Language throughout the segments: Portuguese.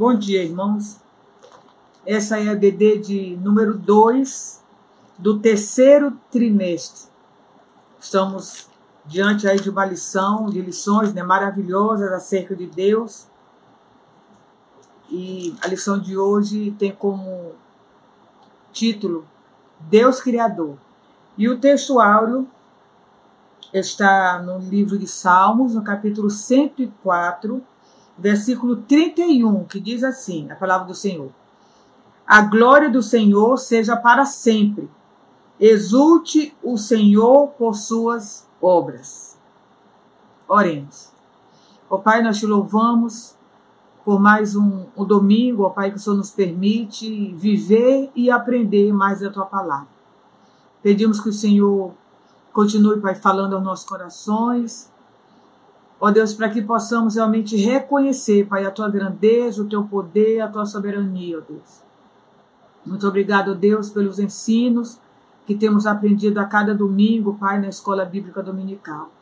Bom dia, irmãos. Essa é a EBD de número 2 do terceiro trimestre. Estamos diante aí de uma lição, de lições maravilhosas acerca de Deus. E a lição de hoje tem como título Deus Criador. E o texto áureo está no livro de Salmos, no capítulo 104, versículo 31, que diz assim, a palavra do Senhor. A glória do Senhor seja para sempre. Exulte o Senhor por suas obras. Oremos. Ó Pai, nós te louvamos por mais um domingo, ó Pai, que o Senhor nos permite viver e aprender mais da Tua palavra. Pedimos que o Senhor continue, Pai, falando aos nossos corações. Ó Deus, para que possamos realmente reconhecer, Pai, a Tua grandeza, o Teu poder, a Tua soberania, ó Deus. Muito obrigado, Deus, pelos ensinos que temos aprendido a cada domingo, Pai, na Escola Bíblica Dominical.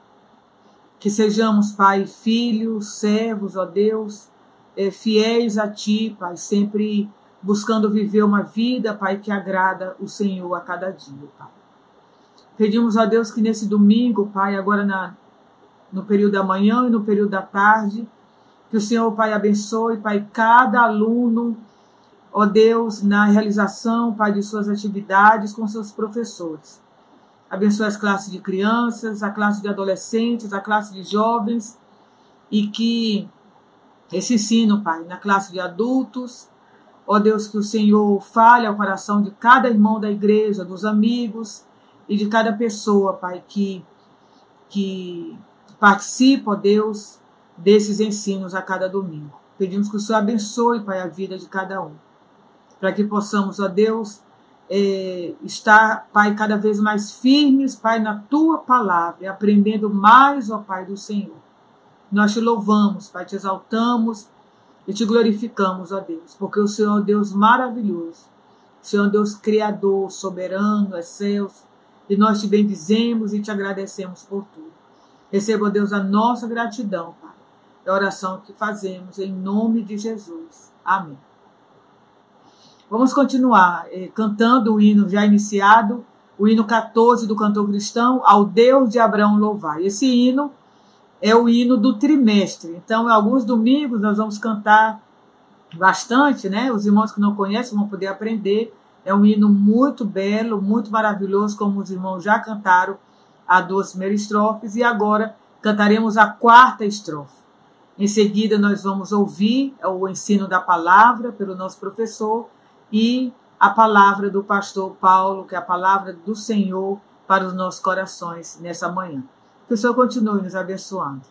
Que sejamos, Pai, filhos, servos, ó Deus, fiéis a Ti, Pai, sempre buscando viver uma vida, Pai, que agrada o Senhor a cada dia, Pai. Pedimos a Deus que nesse domingo, Pai, agora no período da manhã e no período da tarde, que o Senhor, Pai, abençoe, Pai, cada aluno, ó Deus, na realização, Pai, de suas atividades com seus professores. Abençoe as classes de crianças, a classe de adolescentes, a classe de jovens, e que esse ensino, Pai, na classe de adultos, ó Deus, que o Senhor fale ao coração de cada irmão da igreja, dos amigos e de cada pessoa, Pai, que participa, ó Deus, desses ensinos a cada domingo. Pedimos que o Senhor abençoe, Pai, a vida de cada um, para que possamos, ó Deus, estar, Pai, cada vez mais firmes, Pai, na Tua palavra, e aprendendo mais, ó Pai, do Senhor. Nós te louvamos, Pai, te exaltamos e te glorificamos, ó Deus, porque o Senhor é um Deus maravilhoso, o Senhor é um Deus criador, soberano, excelso, e nós te bendizemos e te agradecemos por tudo. Receba, ó Deus, a nossa gratidão, Pai. É a oração que fazemos em nome de Jesus. Amém. Vamos continuar cantando o hino já iniciado, o hino 14 do cantor cristão, Ao Deus de Abraão Louvai. Esse hino é o hino do trimestre. Então, em alguns domingos nós vamos cantar bastante, né? Os irmãos que não conhecem vão poder aprender. É um hino muito belo, muito maravilhoso, como os irmãos já cantaram as duas primeiras estrofes, e agora cantaremos a quarta estrofe. Em seguida, nós vamos ouvir o ensino da palavra pelo nosso professor e a palavra do pastor Paulo, que é a palavra do Senhor para os nossos corações nessa manhã. Que o Senhor continue nos abençoando.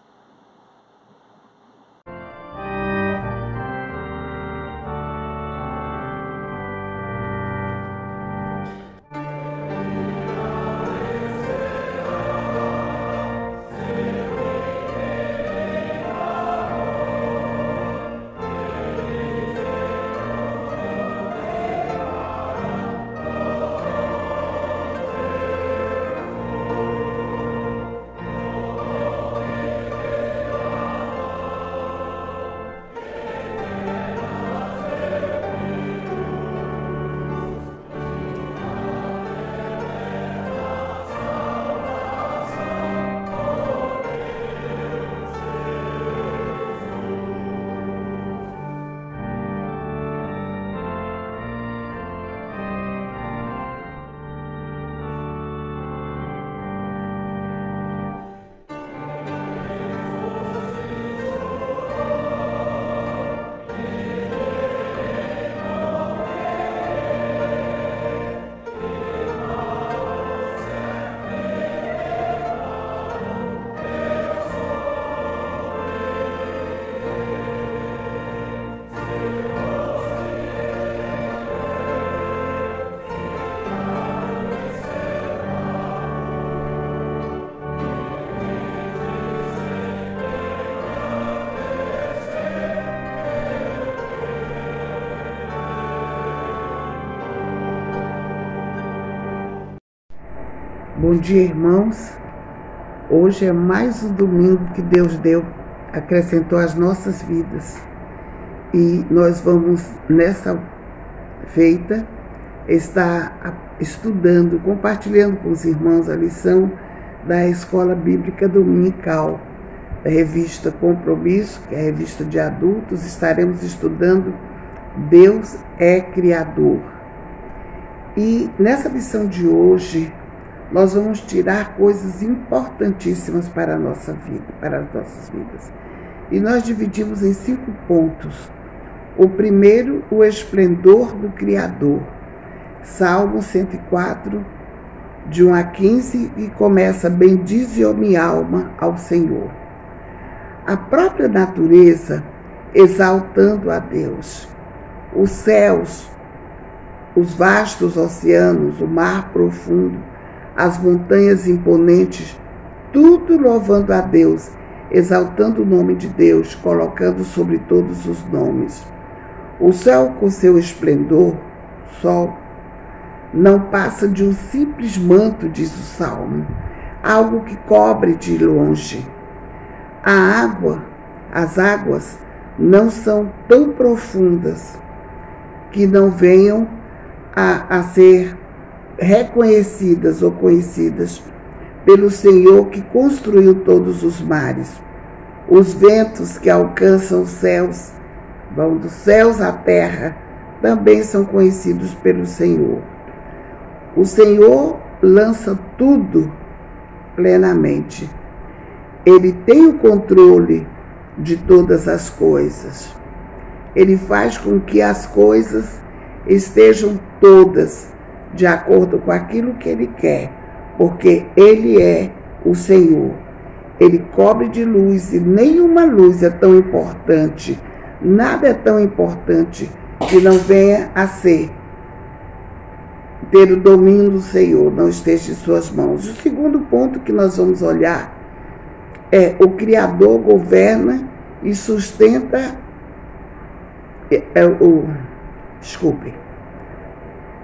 Bom dia, irmãos. Hoje é mais um domingo que Deus acrescentou às nossas vidas. E nós vamos, nessa feita, estar estudando, compartilhando com os irmãos a lição da Escola Bíblica Dominical, da revista Compromisso, que é a revista de adultos. Estaremos estudando Deus é Criador. E nessa lição de hoje, nós vamos tirar coisas importantíssimas para a nossa vida, para as nossas vidas. E nós dividimos em 5 pontos. O primeiro, o esplendor do Criador. Salmo 104, de 1 a 15, e começa: bendize, ó minha alma, ao Senhor. A própria natureza exaltando a Deus. Os céus, os vastos oceanos, o mar profundo, as montanhas imponentes, tudo louvando a Deus, exaltando o nome de Deus, colocando sobre todos os nomes. O céu com seu esplendor, sol, não passa de um simples manto, diz o Salmo, algo que cobre de longe. As águas não são tão profundas que não venham a ser reconhecidas ou conhecidas pelo Senhor que construiu todos os mares. Os ventos que alcançam os céus, vão dos céus à terra, também são conhecidos pelo Senhor. O Senhor lança tudo plenamente. Ele tem o controle de todas as coisas. Ele faz com que as coisas estejam todas de acordo com aquilo que Ele quer, porque Ele é o Senhor. Ele cobre de luz, e nenhuma luz é tão importante, nada é tão importante que não venha a ter o domínio do Senhor, não esteja em suas mãos. O segundo ponto que nós vamos olhar é: o Criador governa e sustenta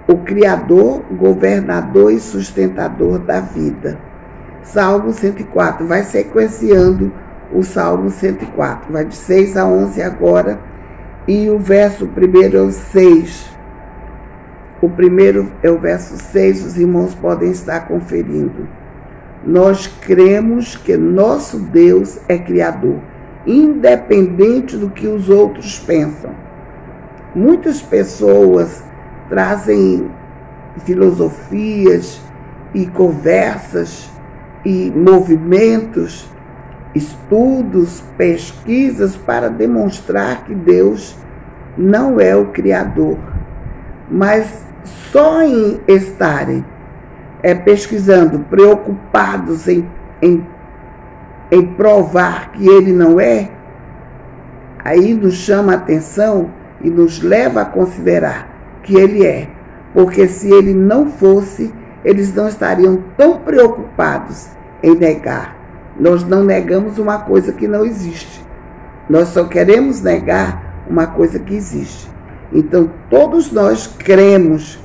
o Criador, governador e sustentador da vida. Salmo 104, vai sequenciando o Salmo 104, vai de 6 a 11 agora, e o verso primeiro é o 6. O primeiro é o verso 6, os irmãos podem estar conferindo. Nós cremos que nosso Deus é Criador, independente do que os outros pensam. Muitas pessoas trazem filosofias e conversas e movimentos, estudos, pesquisas para demonstrar que Deus não é o Criador. Mas só em estarem pesquisando, preocupados em provar que Ele não é, aí nos chama a atenção e nos leva a considerar que Ele é. Porque se Ele não fosse, eles não estariam tão preocupados em negar. Nós não negamos uma coisa que não existe. Nós só queremos negar uma coisa que existe. Então, todos nós cremos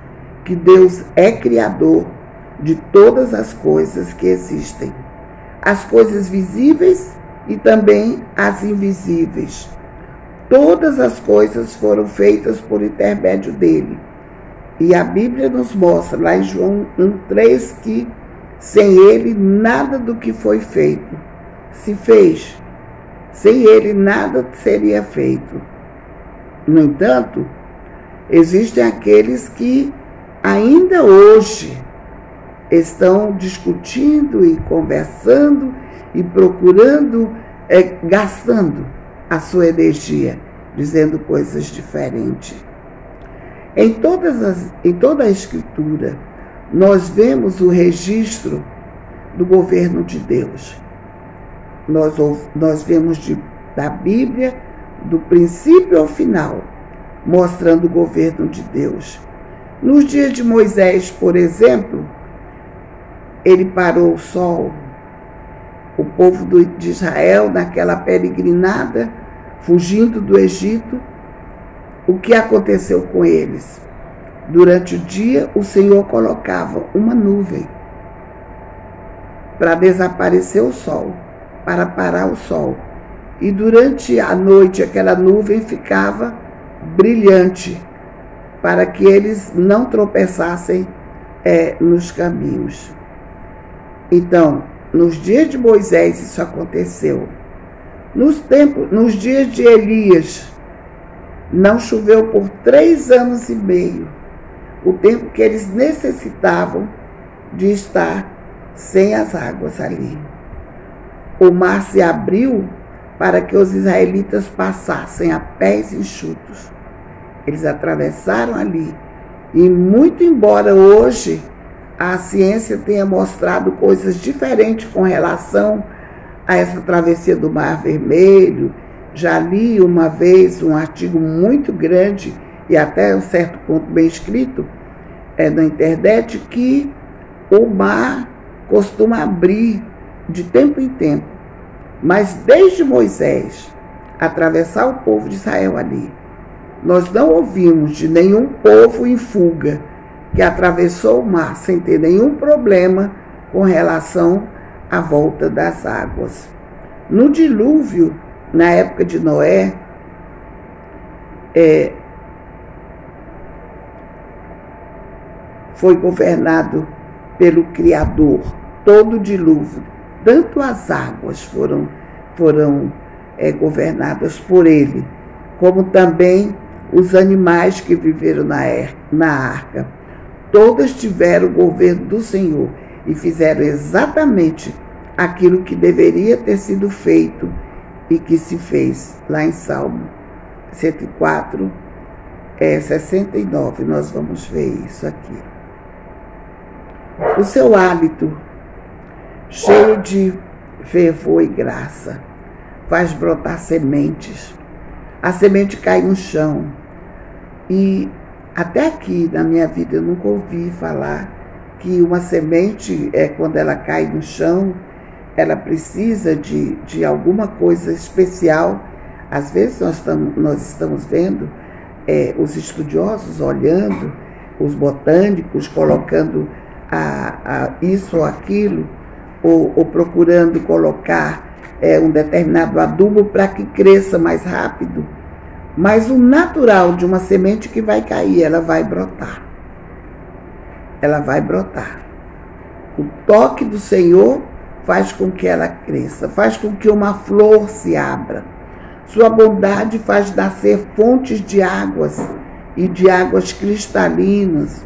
que Deus é Criador de todas as coisas que existem. As coisas visíveis e também as invisíveis. Todas as coisas foram feitas por intermédio dele. E a Bíblia nos mostra, lá em João 1,3, que sem ele nada do que foi feito se fez. Sem ele nada seria feito. No entanto, existem aqueles que ainda hoje estão discutindo e conversando e procurando, gastando a sua energia, dizendo coisas diferentes. Em toda a Escritura, nós vemos o registro do governo de Deus. Nós vemos da Bíblia, do princípio ao final, mostrando o governo de Deus. Nos dias de Moisés, por exemplo, ele parou o sol. O povo de Israel, naquela peregrinada, fugindo do Egito, o que aconteceu com eles? Durante o dia, o Senhor colocava uma nuvem para desaparecer o sol, para parar o sol. E durante a noite, aquela nuvem ficava brilhante para que eles não tropeçassem nos caminhos. Então, nos dias de Moisés isso aconteceu. Nos dias de Elias, não choveu por 3 anos e meio, o tempo que eles necessitavam de estar sem as águas ali. O mar se abriu para que os israelitas passassem a pés enxutos. Eles atravessaram ali. E muito embora hoje a ciência tenha mostrado coisas diferentes com relação a essa travessia do Mar Vermelho, já li uma vez um artigo muito grande e até um certo ponto bem escrito na internet, que o mar costuma abrir de tempo em tempo. Mas desde Moisés atravessar o povo de Israel ali, nós não ouvimos de nenhum povo em fuga que atravessou o mar sem ter nenhum problema com relação à volta das águas. No dilúvio, na época de Noé, foi governado pelo Criador, todo o dilúvio. Tanto as águas foram governadas por ele, como também os animais que viveram na arca. Todas tiveram o governo do Senhor e fizeram exatamente aquilo que deveria ter sido feito e que se fez. Lá em Salmo 104, 69, nós vamos ver isso aqui. O seu hálito, cheio de fervor e graça, faz brotar sementes. A semente cai no chão. E até aqui na minha vida eu nunca ouvi falar que uma semente, quando ela cai no chão, ela precisa de alguma coisa especial. Às vezes nós estamos vendo os estudiosos olhando, os botânicos colocando isso ou aquilo, ou procurando colocar um determinado adubo para que cresça mais rápido. Mas o natural de uma semente que vai cair, ela vai brotar. Ela vai brotar. O toque do Senhor faz com que ela cresça, faz com que uma flor se abra. Sua bondade faz nascer fontes de águas e de águas cristalinas.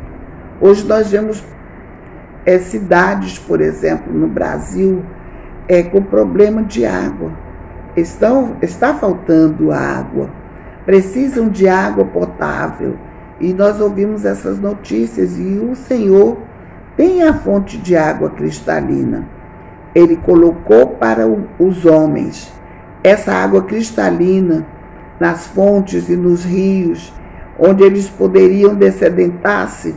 Hoje nós vemos cidades, por exemplo, no Brasil, com problema de água. Está faltando água. Precisam de água potável. E nós ouvimos essas notícias e o Senhor tem a fonte de água cristalina. Ele colocou para os homens essa água cristalina nas fontes e nos rios, onde eles poderiam descedentar-se,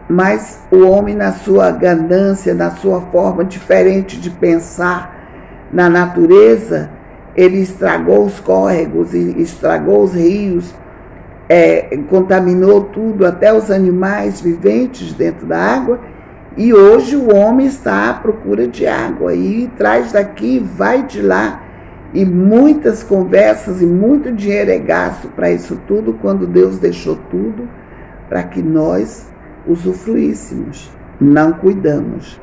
mas o homem, na sua ganância, na sua forma diferente de pensar na natureza, ele estragou os córregos, estragou os rios, contaminou tudo, até os animais viventes dentro da água, e hoje o homem está à procura de água, e traz daqui, vai de lá, e muitas conversas e muito dinheiro é gasto para isso tudo, quando Deus deixou tudo para que nós usufruíssemos, não cuidamos.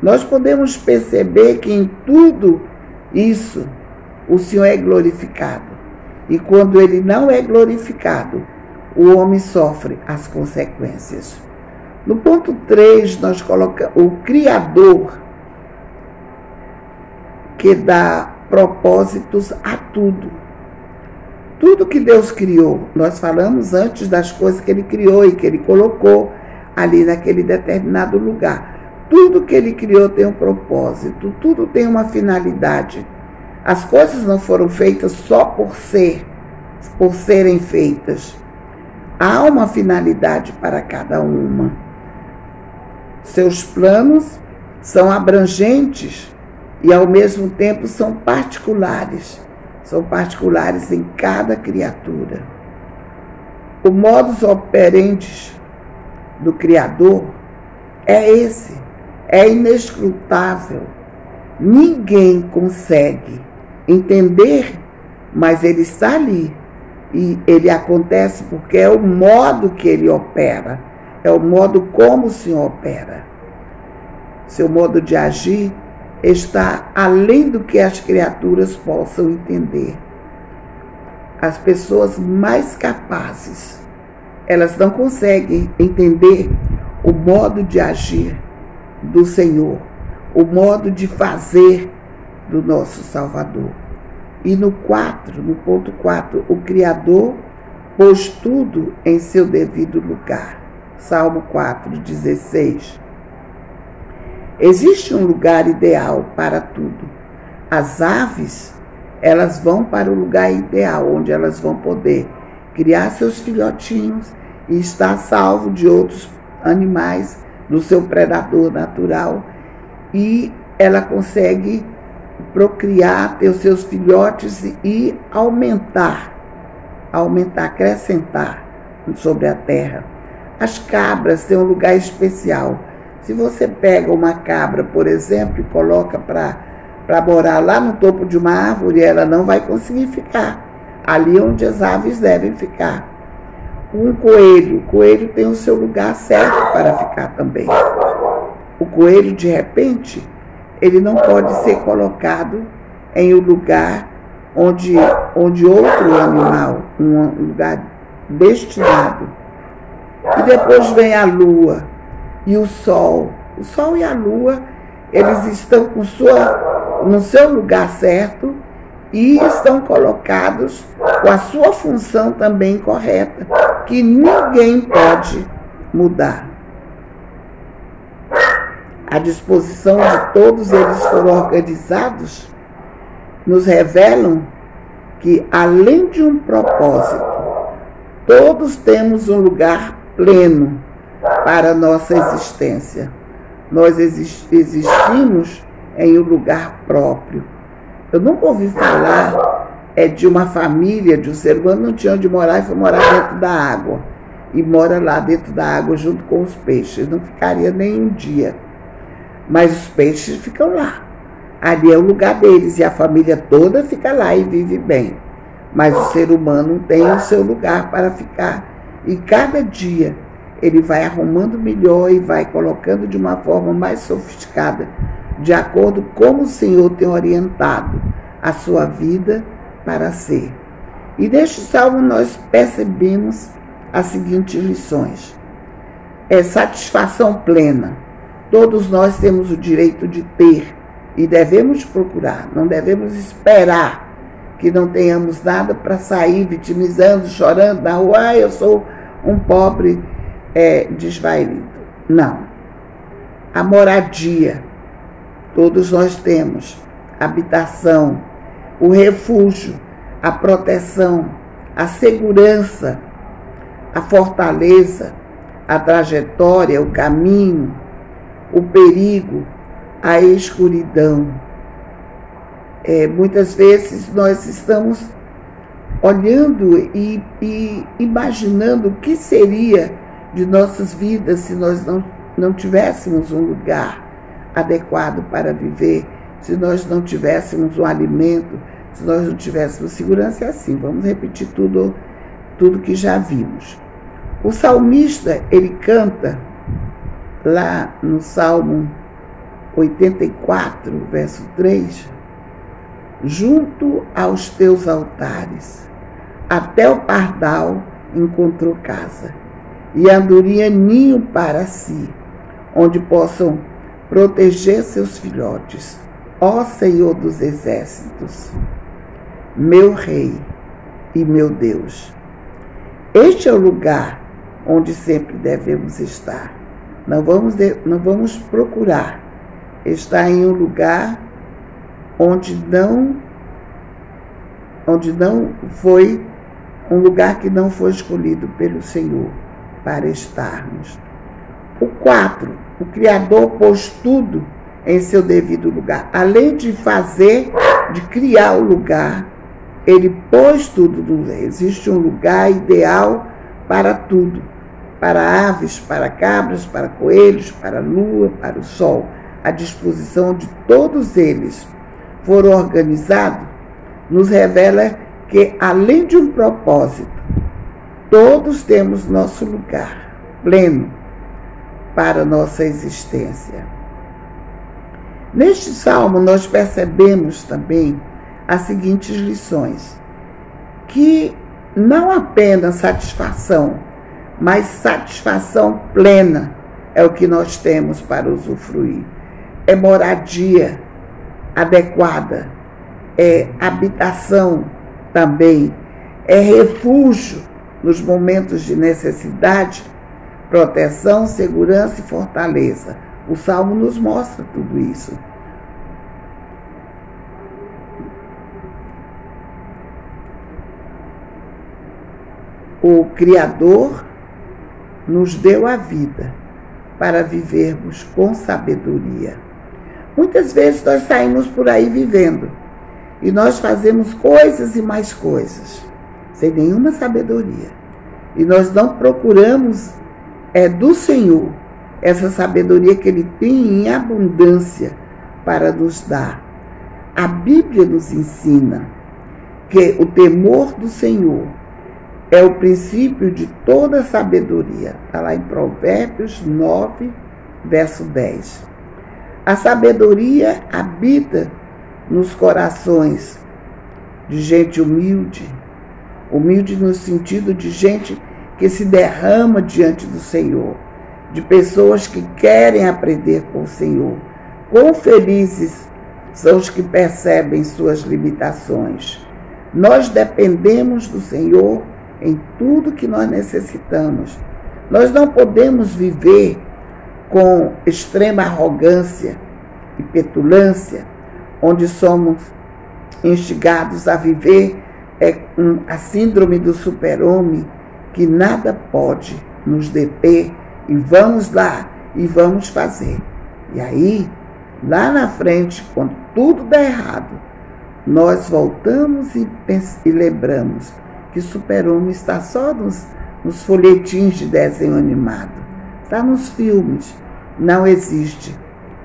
Nós podemos perceber que em tudo isso o Senhor é glorificado. E quando ele não é glorificado, o homem sofre as consequências. No ponto 3, nós colocamos o Criador, que dá propósitos a tudo. Tudo que Deus criou, nós falamos antes das coisas que ele criou e que ele colocou ali naquele determinado lugar. Tudo que ele criou tem um propósito, tudo tem uma finalidade. As coisas não foram feitas só por serem feitas. Há uma finalidade para cada uma. Seus planos são abrangentes e ao mesmo tempo são particulares. São particulares em cada criatura. O modus operandi do Criador é esse. É inescrutável. Ninguém consegue entender, mas ele está ali. E ele acontece porque é o modo que ele opera, é o modo como o Senhor opera. Seu modo de agir está além do que as criaturas possam entender. As pessoas mais capazes, elas não conseguem entender o modo de agir do Senhor, o modo de fazer do nosso Salvador. E no ponto 4, o Criador pôs tudo em seu devido lugar. Salmo 4:16. Existe um lugar ideal para tudo. As aves, elas vão para o lugar ideal, onde elas vão poder criar seus filhotinhos e estar salvo de outros animais, do seu predador natural. E ela consegue procriar, ter os seus filhotes e aumentar, acrescentar sobre a terra. As cabras têm um lugar especial. Se você pega uma cabra, por exemplo, e coloca para morar lá no topo de uma árvore, ela não vai conseguir ficar ali onde as aves devem ficar. Um coelho, o coelho tem o seu lugar certo para ficar também. O coelho, de repente, ele não pode ser colocado em um lugar onde outro animal, um lugar destinado. E depois vem a lua e o sol. O sol e a lua, eles estão no seu lugar certo e estão colocados com a sua função também correta, que ninguém pode mudar. A disposição de todos eles foram organizados, nos revelam que, além de um propósito, todos temos um lugar pleno para a nossa existência. Nós existimos em um lugar próprio. Eu nunca ouvi falar de uma família, de um ser humano não tinha onde morar e foi morar dentro da água. E mora lá dentro da água junto com os peixes. Não ficaria nem um dia. Mas os peixes ficam lá. Ali é o lugar deles e a família toda fica lá e vive bem. Mas o ser humano tem o seu lugar para ficar. E cada dia ele vai arrumando melhor e vai colocando de uma forma mais sofisticada, de acordo com como o Senhor tem orientado a sua vida para ser. E neste salmo nós percebemos as seguintes lições. Satisfação plena. Todos nós temos o direito de ter e devemos procurar, não devemos esperar que não tenhamos nada para sair vitimizando, chorando na rua, eu sou um pobre desvaído. Não. A moradia, todos nós temos, habitação, o refúgio, a proteção, a segurança, a fortaleza, a trajetória, o caminho, o perigo, a escuridão. Muitas vezes nós estamos olhando e imaginando o que seria de nossas vidas se nós não tivéssemos um lugar adequado para viver, se nós não tivéssemos um alimento, se nós não tivéssemos segurança. É assim, vamos repetir tudo que já vimos. O salmista, ele canta lá no Salmo 84, verso 3, junto aos teus altares, até o pardal encontrou casa, e a andorinha ninho para si, onde possam proteger seus filhotes. Ó Senhor dos exércitos, meu Rei e meu Deus. Este é o lugar onde sempre devemos estar. Não vamos procurar estar em um lugar onde não foi um lugar que não foi escolhido pelo Senhor para estarmos. O 4, o Criador pôs tudo em seu devido lugar. Além de criar o lugar, ele pôs tudo no lugar. Existe um lugar ideal para tudo. Para aves, para cabras, para coelhos, para a lua, para o sol. A disposição de todos eles foram organizados, nos revela que, além de um propósito, todos temos nosso lugar pleno para nossa existência. Neste salmo, nós percebemos também as seguintes lições: que não apenas satisfação, mas satisfação plena é o que nós temos para usufruir. É moradia adequada, é habitação também, é refúgio nos momentos de necessidade, proteção, segurança e fortaleza. O Salmo nos mostra tudo isso. O Criador nos deu a vida para vivermos com sabedoria. Muitas vezes nós saímos por aí vivendo e nós fazemos coisas e mais coisas sem nenhuma sabedoria. E nós não procuramos do Senhor essa sabedoria que Ele tem em abundância para nos dar. A Bíblia nos ensina que o temor do Senhor é o princípio de toda sabedoria. Está lá em Provérbios 9, verso 10. A sabedoria habita nos corações de gente humilde, humilde no sentido de gente que se derrama diante do Senhor, de pessoas que querem aprender com o Senhor. Quão felizes são os que percebem suas limitações. Nós dependemos do Senhor em tudo que nós necessitamos. Nós não podemos viver com extrema arrogância e petulância, onde somos instigados a viver a síndrome do super-homem, que nada pode nos deter, e vamos lá e vamos fazer. E aí, lá na frente, quando tudo dá errado, nós voltamos e lembramos que super-homem está só nos folhetins de desenho animado, está nos filmes, não existe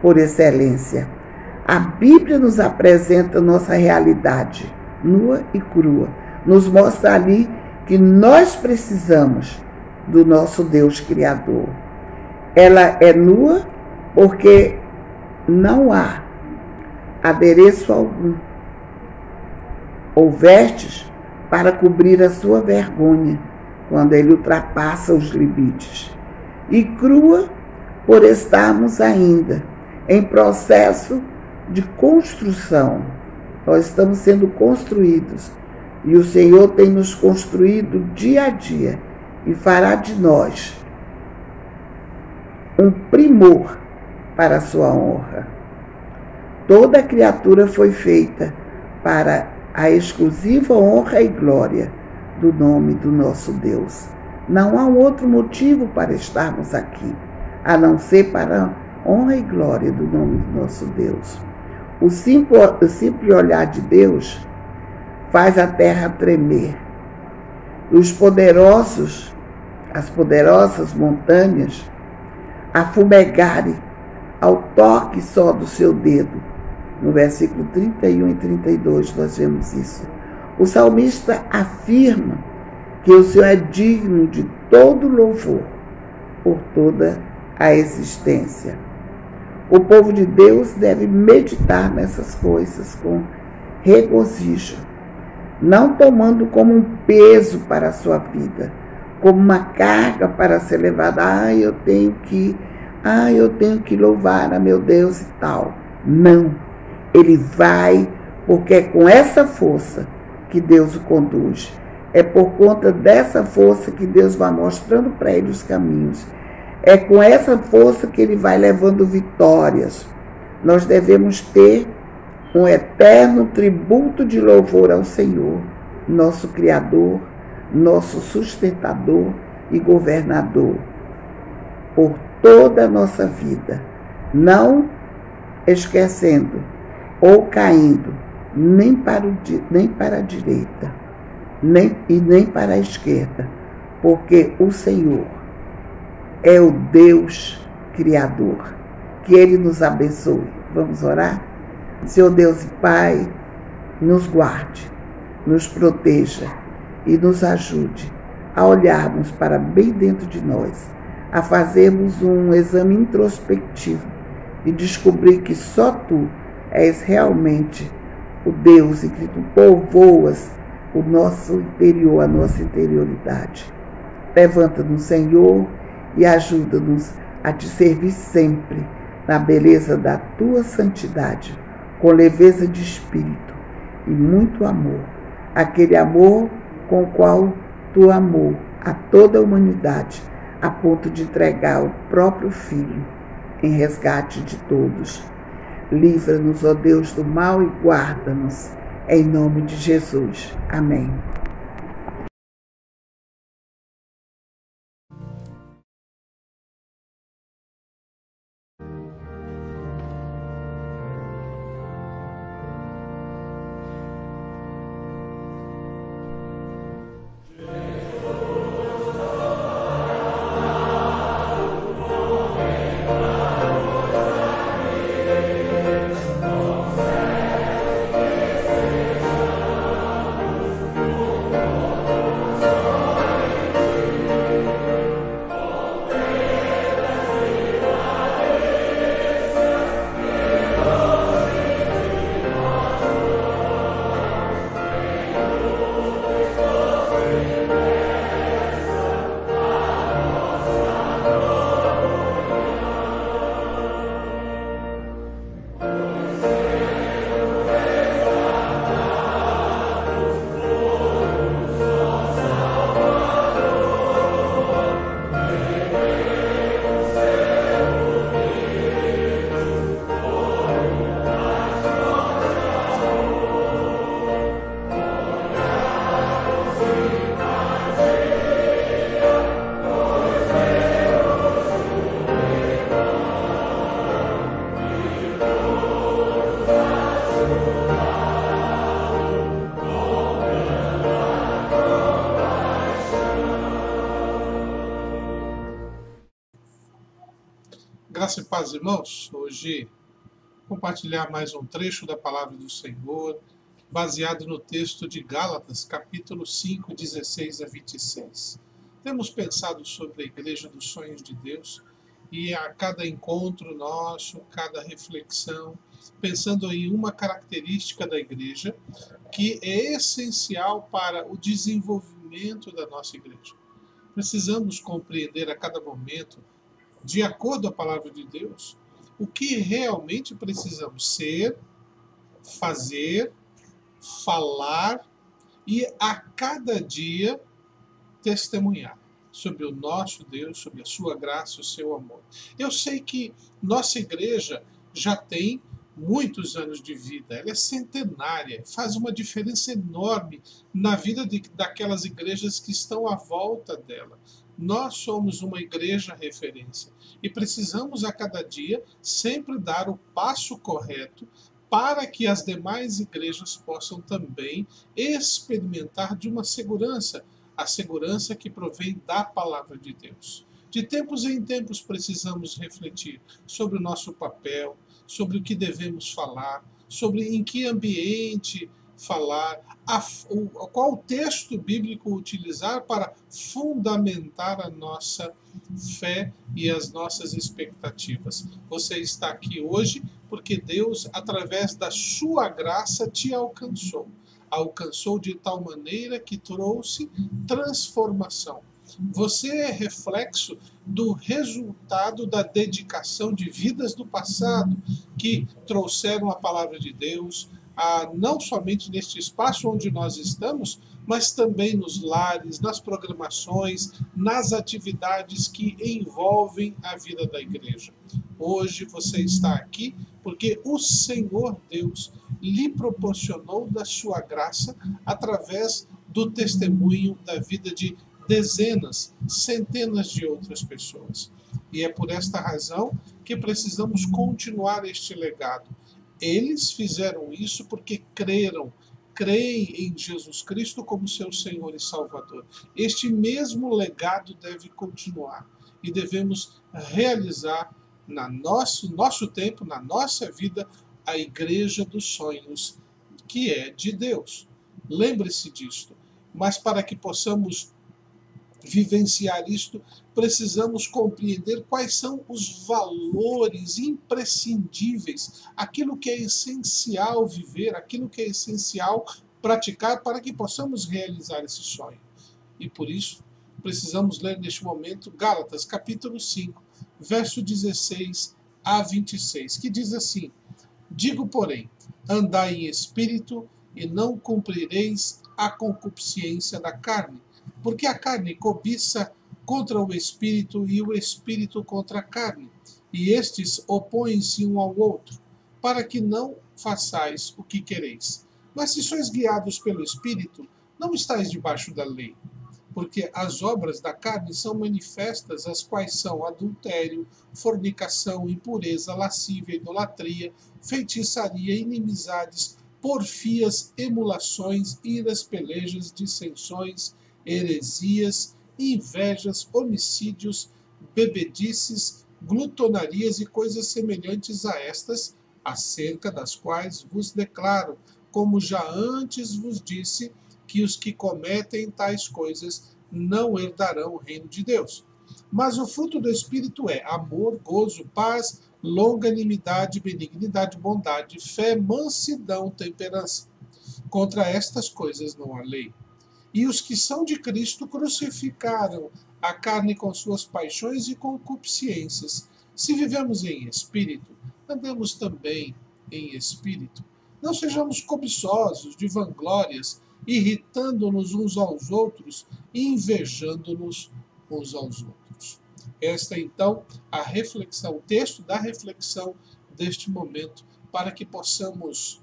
por excelência. A Bíblia nos apresenta nossa realidade nua e crua, nos mostra ali que nós precisamos do nosso Deus Criador. Ela é nua porque não há adereço algum ou vestes para cobrir a sua vergonha quando ele ultrapassa os limites. E crua por estarmos ainda em processo de construção. Nós estamos sendo construídos e o Senhor tem nos construído dia a dia e fará de nós um primor para a sua honra. Toda criatura foi feita para a exclusiva honra e glória do nome do nosso Deus. Não há outro motivo para estarmos aqui, a não ser para a honra e glória do nome do nosso Deus. O simples olhar de Deus faz a terra tremer. Os poderosos, as poderosas montanhas, a fumegarem ao toque só do seu dedo. No versículo 31 e 32 nós vemos isso. O salmista afirma que o Senhor é digno de todo louvor por toda a existência. O povo de Deus deve meditar nessas coisas com regozijo, não tomando como um peso para a sua vida, como uma carga para ser levada. Eu tenho que louvar a meu Deus e tal. Não. Ele vai porque é com essa força que Deus o conduz. É por conta dessa força que Deus vai mostrando para ele os caminhos. É com essa força que ele vai levando vitórias. Nós devemos ter um eterno tributo de louvor ao Senhor, nosso Criador, nosso sustentador e governador, por toda a nossa vida, não esquecendo ou caindo nem para a direita, nem para a esquerda, porque o Senhor é o Deus Criador. Que Ele nos abençoe. Vamos orar? Senhor Deus e Pai, nos guarde, nos proteja e nos ajude a olharmos para bem dentro de nós, a fazermos um exame introspectivo e descobrir que só Tu és realmente o Deus e que Tu povoas o nosso interior, a nossa interioridade. Levanta-nos, Senhor, e ajuda-nos a Te servir sempre na beleza da Tua santidade, com leveza de espírito e muito amor, aquele amor com o qual Tu amou a toda a humanidade, a ponto de entregar o próprio Filho em resgate de todos. Livra-nos, ó Deus, do mal e guarda-nos, em nome de Jesus. Amém. Graça e paz, irmãos. Hoje compartilhar mais um trecho da palavra do Senhor, baseado no texto de Gálatas, capítulo 5, 16 a 26. Temos pensado sobre a Igreja dos Sonhos de Deus e a cada encontro nosso, cada reflexão, pensando em uma característica da Igreja que é essencial para o desenvolvimento da nossa Igreja. Precisamos compreender a cada momento, de acordo com a palavra de Deus, o que realmente precisamos ser, fazer, falar e a cada dia testemunhar sobre o nosso Deus, sobre a sua graça, o seu amor. Eu sei que nossa igreja já tem muitos anos de vida, ela é centenária, faz uma diferença enorme na vida daquelas igrejas que estão à volta dela. Nós somos uma igreja referência e precisamos a cada dia sempre dar o passo correto para que as demais igrejas possam também experimentar de uma segurança, a segurança que provém da palavra de Deus. De tempos em tempos precisamos refletir sobre o nosso papel, sobre o que devemos falar, sobre em que ambiente falar, qual texto bíblico utilizar para fundamentar a nossa fé e as nossas expectativas. Você está aqui hoje porque Deus, através da sua graça, te alcançou. Alcançou de tal maneira que trouxe transformação. Você é reflexo do resultado da dedicação de vidas do passado que trouxeram a palavra de Deus, não somente neste espaço onde nós estamos, mas também nos lares, nas programações, nas atividades que envolvem a vida da igreja. Hoje você está aqui porque o Senhor Deus lhe proporcionou da sua graça através do testemunho da vida de dezenas, centenas de outras pessoas. E é por esta razão que precisamos continuar este legado. Eles fizeram isso porque creem em Jesus Cristo como seu Senhor e Salvador. Este mesmo legado deve continuar e devemos realizar nosso tempo, na nossa vida, a Igreja dos Sonhos, que é de Deus. Lembre-se disto. Mas para que possamos vivenciar isto, precisamos compreender quais são os valores imprescindíveis, aquilo que é essencial viver, aquilo que é essencial praticar para que possamos realizar esse sonho. E por isso, precisamos ler neste momento Gálatas, capítulo 5, verso 16 a 26, que diz assim: digo, porém, andai em espírito e não cumprireis a concupiscência da carne, porque a carne cobiça contra o espírito e o espírito contra a carne, e estes opõem-se um ao outro, para que não façais o que quereis. Mas se sois guiados pelo espírito, não estáis debaixo da lei. Porque as obras da carne são manifestas, as quais são adultério, fornicação, impureza, lascívia, idolatria, feitiçaria, inimizades, porfias, emulações, iras, pelejas, dissensões, heresias, invejas, homicídios, bebedices, glutonarias e coisas semelhantes a estas, acerca das quais vos declaro, como já antes vos disse, que os que cometem tais coisas não herdarão o reino de Deus. Mas o fruto do Espírito é amor, gozo, paz, longanimidade, benignidade, bondade, fé, mansidão, temperança. Contra estas coisas não há lei. E os que são de Cristo crucificaram a carne com suas paixões e concupiscências. Se vivemos em espírito, andemos também em espírito. Não sejamos cobiçosos de vanglórias, irritando-nos uns aos outros e invejando-nos uns aos outros. Esta é, então, a reflexão, o texto da reflexão deste momento, para que possamos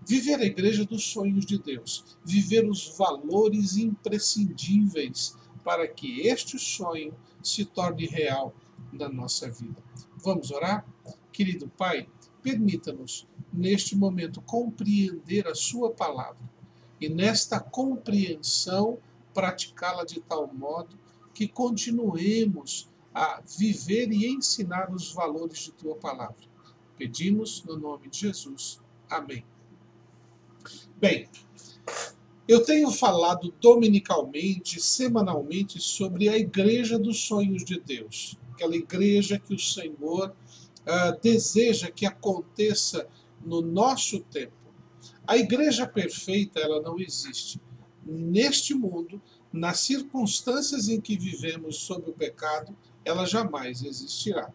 viver a igreja dos sonhos de Deus, viver os valores imprescindíveis para que este sonho se torne real na nossa vida. Vamos orar? Querido Pai, permita-nos, neste momento, compreender a sua palavra e, nesta compreensão, praticá-la de tal modo que continuemos a viver e ensinar os valores de tua palavra. Pedimos no nome de Jesus. Amém. Bem, eu tenho falado dominicalmente, semanalmente, sobre a igreja dos sonhos de Deus. Aquela igreja que o Senhor deseja que aconteça no nosso tempo. A igreja perfeita, ela não existe. Neste mundo, nas circunstâncias em que vivemos sob o pecado, ela jamais existirá.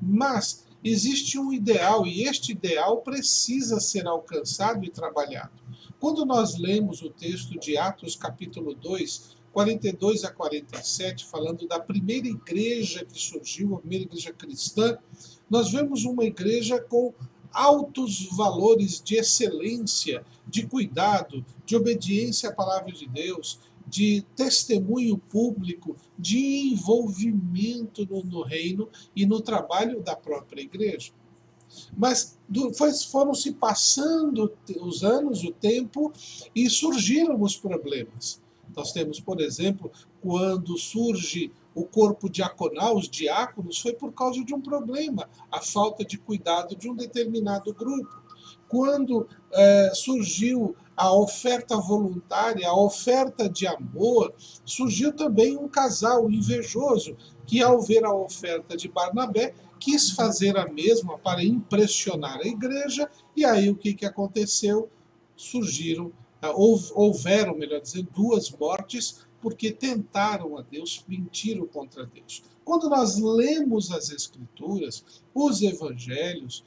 Mas existe um ideal, e este ideal precisa ser alcançado e trabalhado. Quando nós lemos o texto de Atos capítulo 2, 42 a 47, falando da primeira igreja que surgiu, a primeira igreja cristã, nós vemos uma igreja com altos valores de excelência, de cuidado, de obediência à palavra de Deus, de testemunho público, de envolvimento no reino e no trabalho da própria igreja. Mas foram se passando os anos, o tempo, e surgiram os problemas. Nós temos, por exemplo, quando surge o corpo diaconal, os diáconos, foi por causa de um problema, a falta de cuidado de um determinado grupo. Quando surgiu a oferta voluntária, a oferta de amor, surgiu também um casal invejoso que, ao ver a oferta de Barnabé, quis fazer a mesma para impressionar a igreja, e aí o que aconteceu? Houveram, melhor dizendo, 2 mortes, porque tentaram a Deus, mentiram contra Deus. Quando nós lemos as Escrituras, os Evangelhos,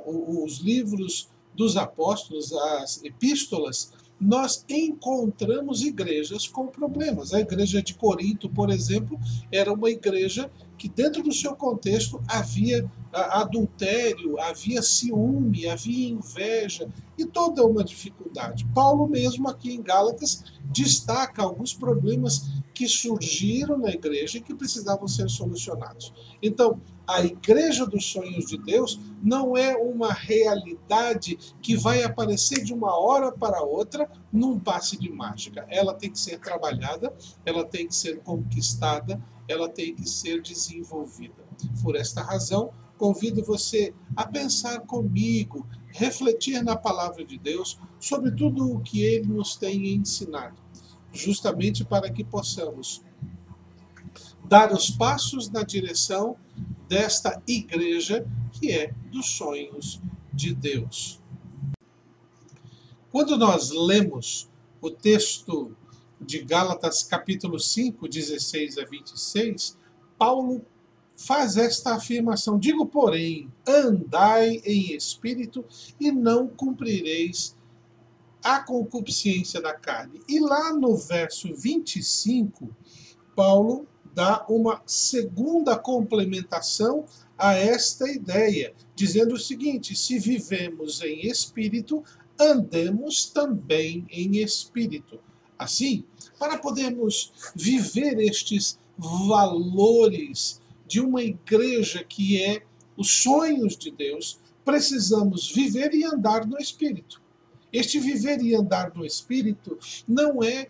os livros dos apóstolos, as epístolas, nós encontramos igrejas com problemas. A igreja de Corinto, por exemplo, era uma igreja que, dentro do seu contexto, havia adultério, havia ciúme, havia inveja e toda uma dificuldade. Paulo mesmo, aqui em Gálatas, destaca alguns problemas que surgiram na igreja e que precisavam ser solucionados. Então, a igreja dos sonhos de Deus não é uma realidade que vai aparecer de uma hora para outra num passe de mágica. Ela tem que ser trabalhada, ela tem que ser conquistada, ela tem que ser desenvolvida. Por esta razão, convido você a pensar comigo, refletir na palavra de Deus sobre tudo o que ele nos tem ensinado, justamente para que possamos dar os passos na direção desta igreja que é dos sonhos de Deus. Quando nós lemos o texto de Gálatas capítulo 5, 16 a 26, Paulo faz esta afirmação: digo, porém, andai em espírito e não cumprireis a concupiscência da carne. E lá no verso 25, Paulo dá uma segunda complementação a esta ideia, dizendo o seguinte: se vivemos em espírito, andemos também em espírito. Assim, para podermos viver estes valores de uma igreja que é os sonhos de Deus, precisamos viver e andar no espírito. Este viver e andar no espírito não é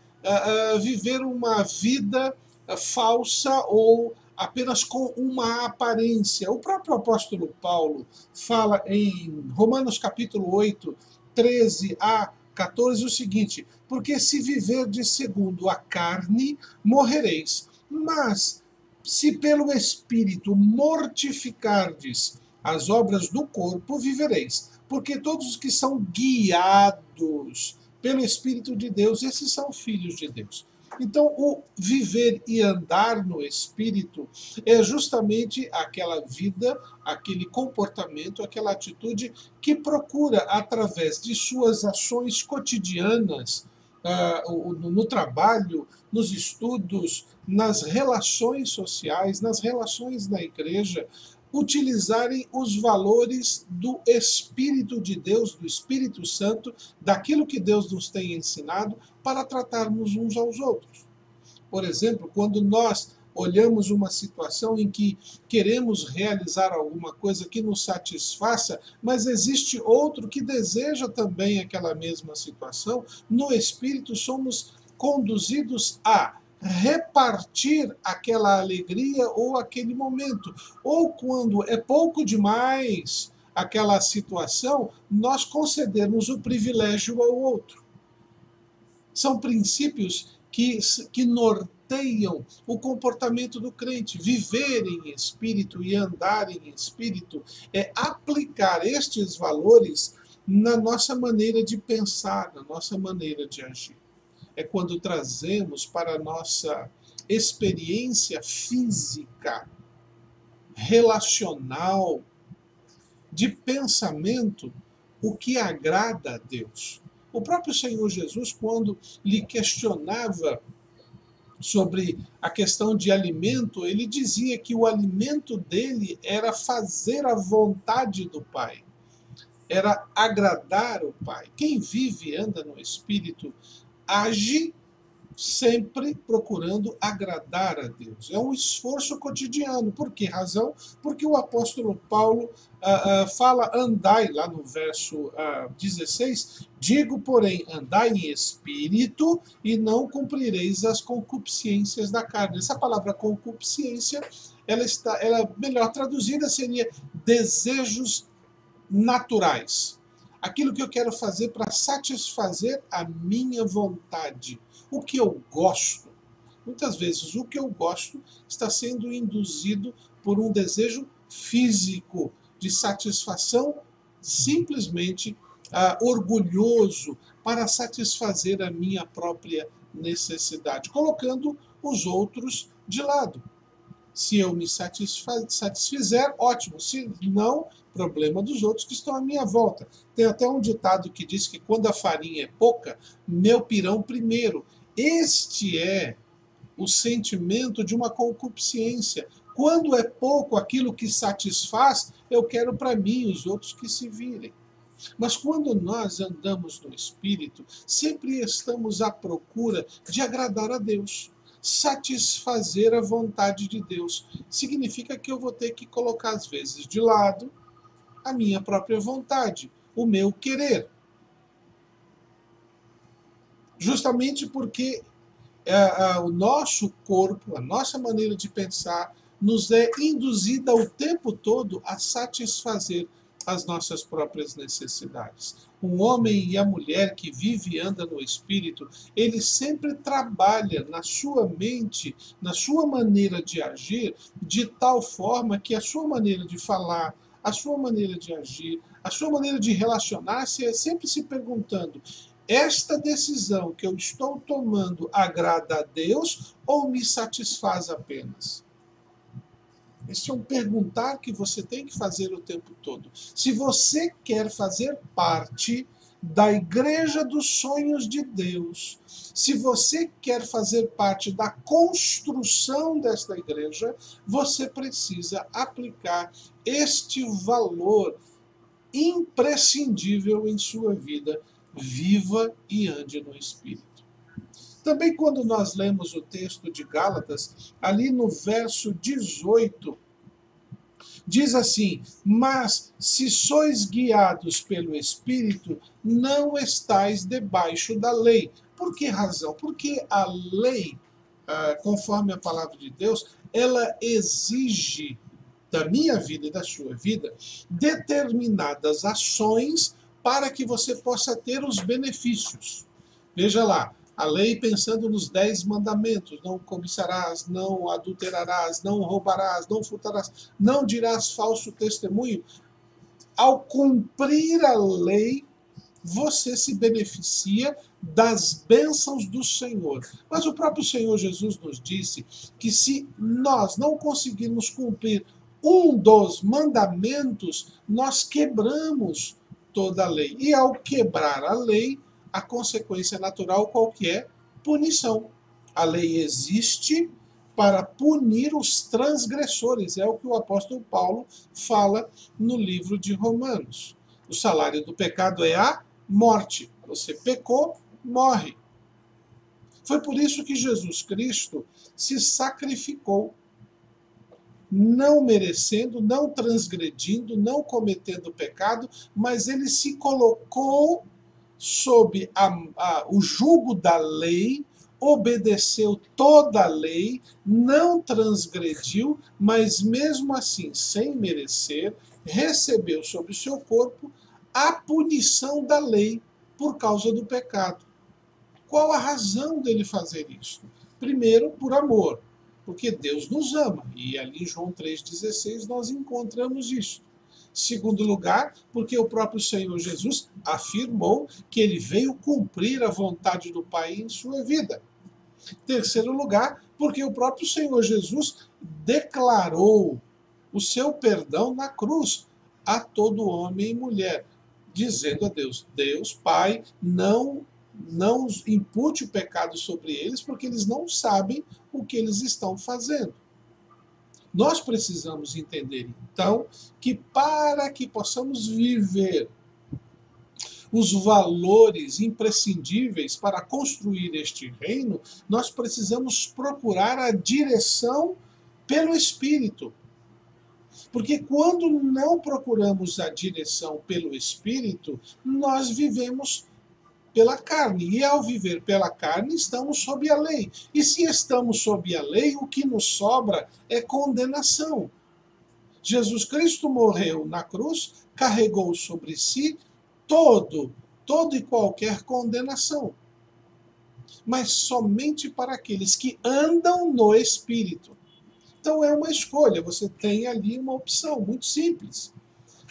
viver uma vida falsa ou apenas com uma aparência. O próprio apóstolo Paulo fala em Romanos capítulo 8, 13 a 14 o seguinte: porque se viverdes segundo a carne, morrereis. Mas se pelo Espírito mortificardes as obras do corpo, vivereis. Porque todos os que são guiados pelo Espírito de Deus, esses são filhos de Deus. Então, o viver e andar no Espírito é justamente aquela vida, aquele comportamento, aquela atitude que procura, através de suas ações cotidianas, no trabalho, nos estudos, nas relações sociais, nas relações na igreja, utilizarem os valores do Espírito de Deus, do Espírito Santo, daquilo que Deus nos tem ensinado, para tratarmos uns aos outros. Por exemplo, quando nós olhamos uma situação em que queremos realizar alguma coisa que nos satisfaça, mas existe outro que deseja também aquela mesma situação, no Espírito somos conduzidos a repartir aquela alegria ou aquele momento. Ou quando é pouco demais aquela situação, nós concedermos o privilégio ao outro. São princípios que norteiam o comportamento do crente. Viver em espírito e andar em espírito é aplicar estes valores na nossa maneira de pensar, na nossa maneira de agir. É quando trazemos para a nossa experiência física, relacional, de pensamento, o que agrada a Deus. O próprio Senhor Jesus, quando lhe questionava sobre a questão de alimento, ele dizia que o alimento dele era fazer a vontade do Pai, era agradar o Pai. Quem vive e anda no Espírito age sempre procurando agradar a Deus. É um esforço cotidiano. Por que razão? Porque o apóstolo Paulo fala: andai, lá no verso 16, digo, porém, andai em espírito e não cumprireis as concupiscências da carne. Essa palavra concupiscência, ela melhor traduzida seria desejos naturais. Aquilo que eu quero fazer para satisfazer a minha vontade. O que eu gosto. Muitas vezes o que eu gosto está sendo induzido por um desejo físico de satisfação, simplesmente orgulhoso, para satisfazer a minha própria necessidade, colocando os outros de lado. Se eu me satisfizer, ótimo. Se não, problema dos outros que estão à minha volta. Tem até um ditado que diz que quando a farinha é pouca, meu pirão primeiro. Este é o sentimento de uma concupiscência. Quando é pouco aquilo que satisfaz, eu quero para mim, os outros que se virem. Mas quando nós andamos no Espírito, sempre estamos à procura de agradar a Deus. Satisfazer a vontade de Deus significa que eu vou ter que colocar, às vezes, de lado a minha própria vontade, o meu querer. Justamente porque o nosso corpo, a nossa maneira de pensar, nos é induzida o tempo todo a satisfazer as nossas próprias necessidades. O homem e a mulher que vive e anda no Espírito, ele sempre trabalha na sua mente, na sua maneira de agir, de tal forma que a sua maneira de falar, a sua maneira de agir, a sua maneira de relacionar-se é sempre se perguntando: esta decisão que eu estou tomando agrada a Deus ou me satisfaz apenas? Esse é um perguntar que você tem que fazer o tempo todo. Se você quer fazer parte da igreja dos sonhos de Deus, se você quer fazer parte da construção desta igreja, você precisa aplicar este valor imprescindível em sua vida. Viva e ande no Espírito. Também quando nós lemos o texto de Gálatas, ali no verso 18, diz assim: mas se sois guiados pelo Espírito, não estáis debaixo da lei. Por que razão? Porque a lei, conforme a palavra de Deus, ela exige da minha vida e da sua vida determinadas ações para que você possa ter os benefícios. Veja lá, a lei pensando nos 10 mandamentos: não cobiçarás, não adulterarás, não roubarás, não furtarás, não dirás falso testemunho. Ao cumprir a lei, você se beneficia das bênçãos do Senhor. Mas o próprio Senhor Jesus nos disse que se nós não conseguirmos cumprir um dos mandamentos, nós quebramos toda a lei. E ao quebrar a lei, a consequência natural qual que é? Punição. A lei existe para punir os transgressores. É o que o apóstolo Paulo fala no livro de Romanos. O salário do pecado é a morte. Você pecou, morre. Foi por isso que Jesus Cristo se sacrificou, não merecendo, não transgredindo, não cometendo pecado, mas ele se colocou sob o jugo da lei, obedeceu toda a lei, não transgrediu, mas mesmo assim, sem merecer, recebeu sobre o seu corpo a punição da lei por causa do pecado. Qual a razão dele fazer isso? Primeiro, por amor, porque Deus nos ama, e ali em João 3,16 nós encontramos isso. Segundo lugar, porque o próprio Senhor Jesus afirmou que ele veio cumprir a vontade do Pai em sua vida. Terceiro lugar, porque o próprio Senhor Jesus declarou o seu perdão na cruz a todo homem e mulher, dizendo a Deus: Deus, Pai, não impute o pecado sobre eles, porque eles não sabem o que eles estão fazendo. Nós precisamos entender, então, que para que possamos viver os valores imprescindíveis para construir este reino, nós precisamos procurar a direção pelo Espírito. Porque quando não procuramos a direção pelo Espírito, nós vivemos pela carne. E ao viver pela carne, estamos sob a lei. E se estamos sob a lei, o que nos sobra é condenação. Jesus Cristo morreu na cruz, carregou sobre si toda e qualquer condenação. Mas somente para aqueles que andam no Espírito. Então é uma escolha, você tem ali uma opção muito simples.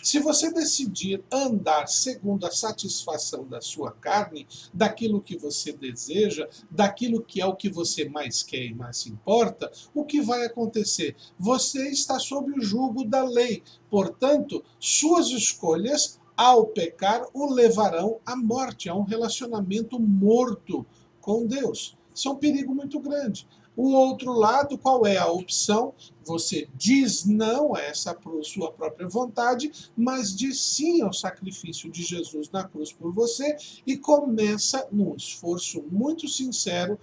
Se você decidir andar segundo a satisfação da sua carne, daquilo que você deseja, daquilo que é o que você mais quer e mais se importa, o que vai acontecer? Você está sob o jugo da lei. Portanto, suas escolhas, ao pecar, o levarão à morte, a um relacionamento morto com Deus. Isso é um perigo muito grande. O outro lado, qual é a opção? Você diz não a essa sua própria vontade, mas diz sim ao sacrifício de Jesus na cruz por você e começa, num esforço muito sincero,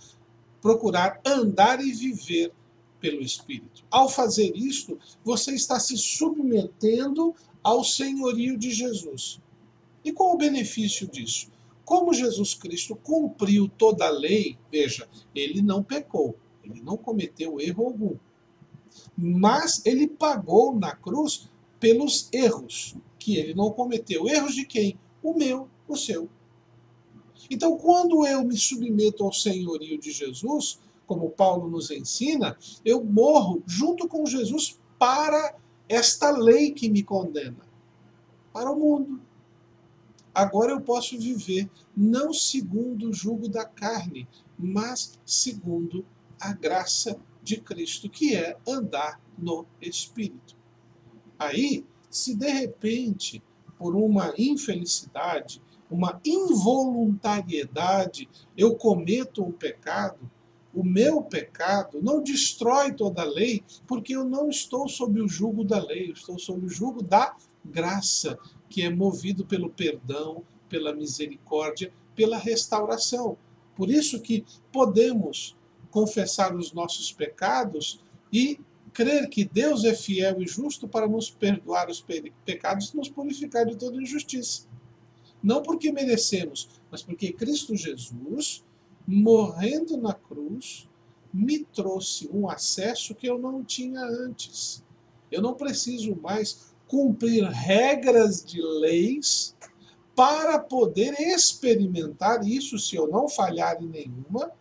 procurar andar e viver pelo Espírito. Ao fazer isto, você está se submetendo ao senhorio de Jesus. E qual o benefício disso? Como Jesus Cristo cumpriu toda a lei, veja, ele não pecou. Ele não cometeu erro algum. Mas ele pagou na cruz pelos erros que ele não cometeu. Erros de quem? O meu, o seu. Então, quando eu me submeto ao senhorio de Jesus, como Paulo nos ensina, eu morro junto com Jesus para esta lei que me condena, para o mundo. Agora eu posso viver não segundo o jugo da carne, mas segundo a graça de Cristo, que é andar no Espírito. Aí, se de repente, por uma infelicidade, uma involuntariedade, eu cometo um pecado, o meu pecado não destrói toda a lei, porque eu não estou sob o jugo da lei, eu estou sob o jugo da graça, que é movido pelo perdão, pela misericórdia, pela restauração. Por isso que podemos confessar os nossos pecados e crer que Deus é fiel e justo para nos perdoar os pecados e nos purificar de toda injustiça. Não porque merecemos, mas porque Cristo Jesus, morrendo na cruz, me trouxe um acesso que eu não tinha antes. Eu não preciso mais cumprir regras de leis para poder experimentar isso, se eu não falhar em nenhuma,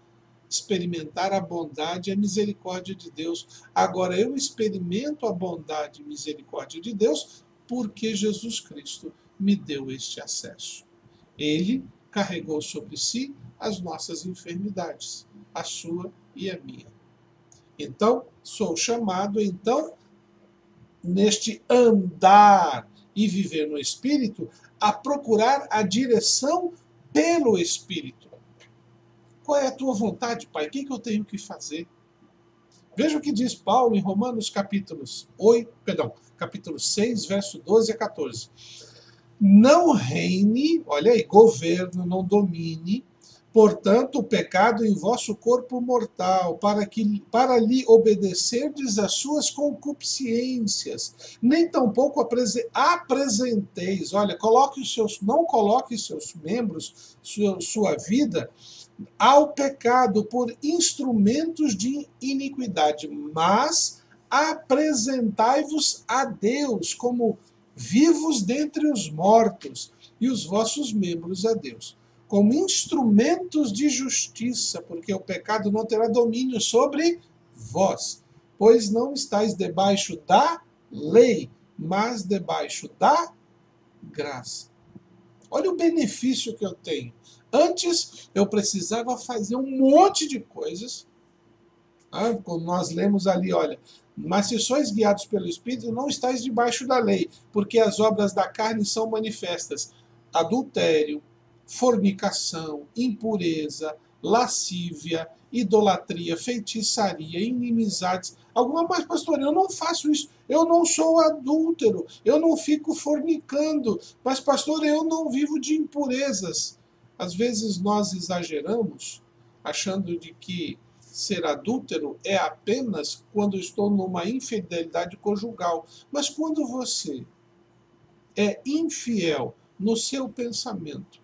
experimentar a bondade e a misericórdia de Deus. Agora eu experimento a bondade e misericórdia de Deus porque Jesus Cristo me deu este acesso. Ele carregou sobre si as nossas enfermidades, a sua e a minha. Então, sou chamado, neste andar e viver no Espírito, a procurar a direção pelo Espírito. Qual é a tua vontade, Pai? O que eu tenho que fazer? Veja o que diz Paulo em Romanos capítulo 6, verso 12 a 14. Não reine, olha aí, governo, não domine, portanto, o pecado em vosso corpo mortal, para lhe obedecerdes às suas concupiscências, nem tampouco apresenteis, olha, não coloque seus membros, sua vida, ao pecado por instrumentos de iniquidade, mas apresentai-vos a Deus como vivos dentre os mortos, e os vossos membros a Deus, como instrumentos de justiça, porque o pecado não terá domínio sobre vós, pois não estáis debaixo da lei, mas debaixo da graça. Olha o benefício que eu tenho. Antes, eu precisava fazer um monte de coisas. Como nós lemos ali, olha, mas se sois guiados pelo Espírito, não estáis debaixo da lei, porque as obras da carne são manifestas: adultério, fornicação, impureza, lascívia, idolatria, feitiçaria, inimizades. Alguma mais, pastor, eu não faço isso, eu não sou adúltero, eu não fico fornicando, mas, pastor, eu não vivo de impurezas. Às vezes nós exageramos, achando de que ser adúltero é apenas quando estou numa infidelidade conjugal. Mas quando você é infiel no seu pensamento,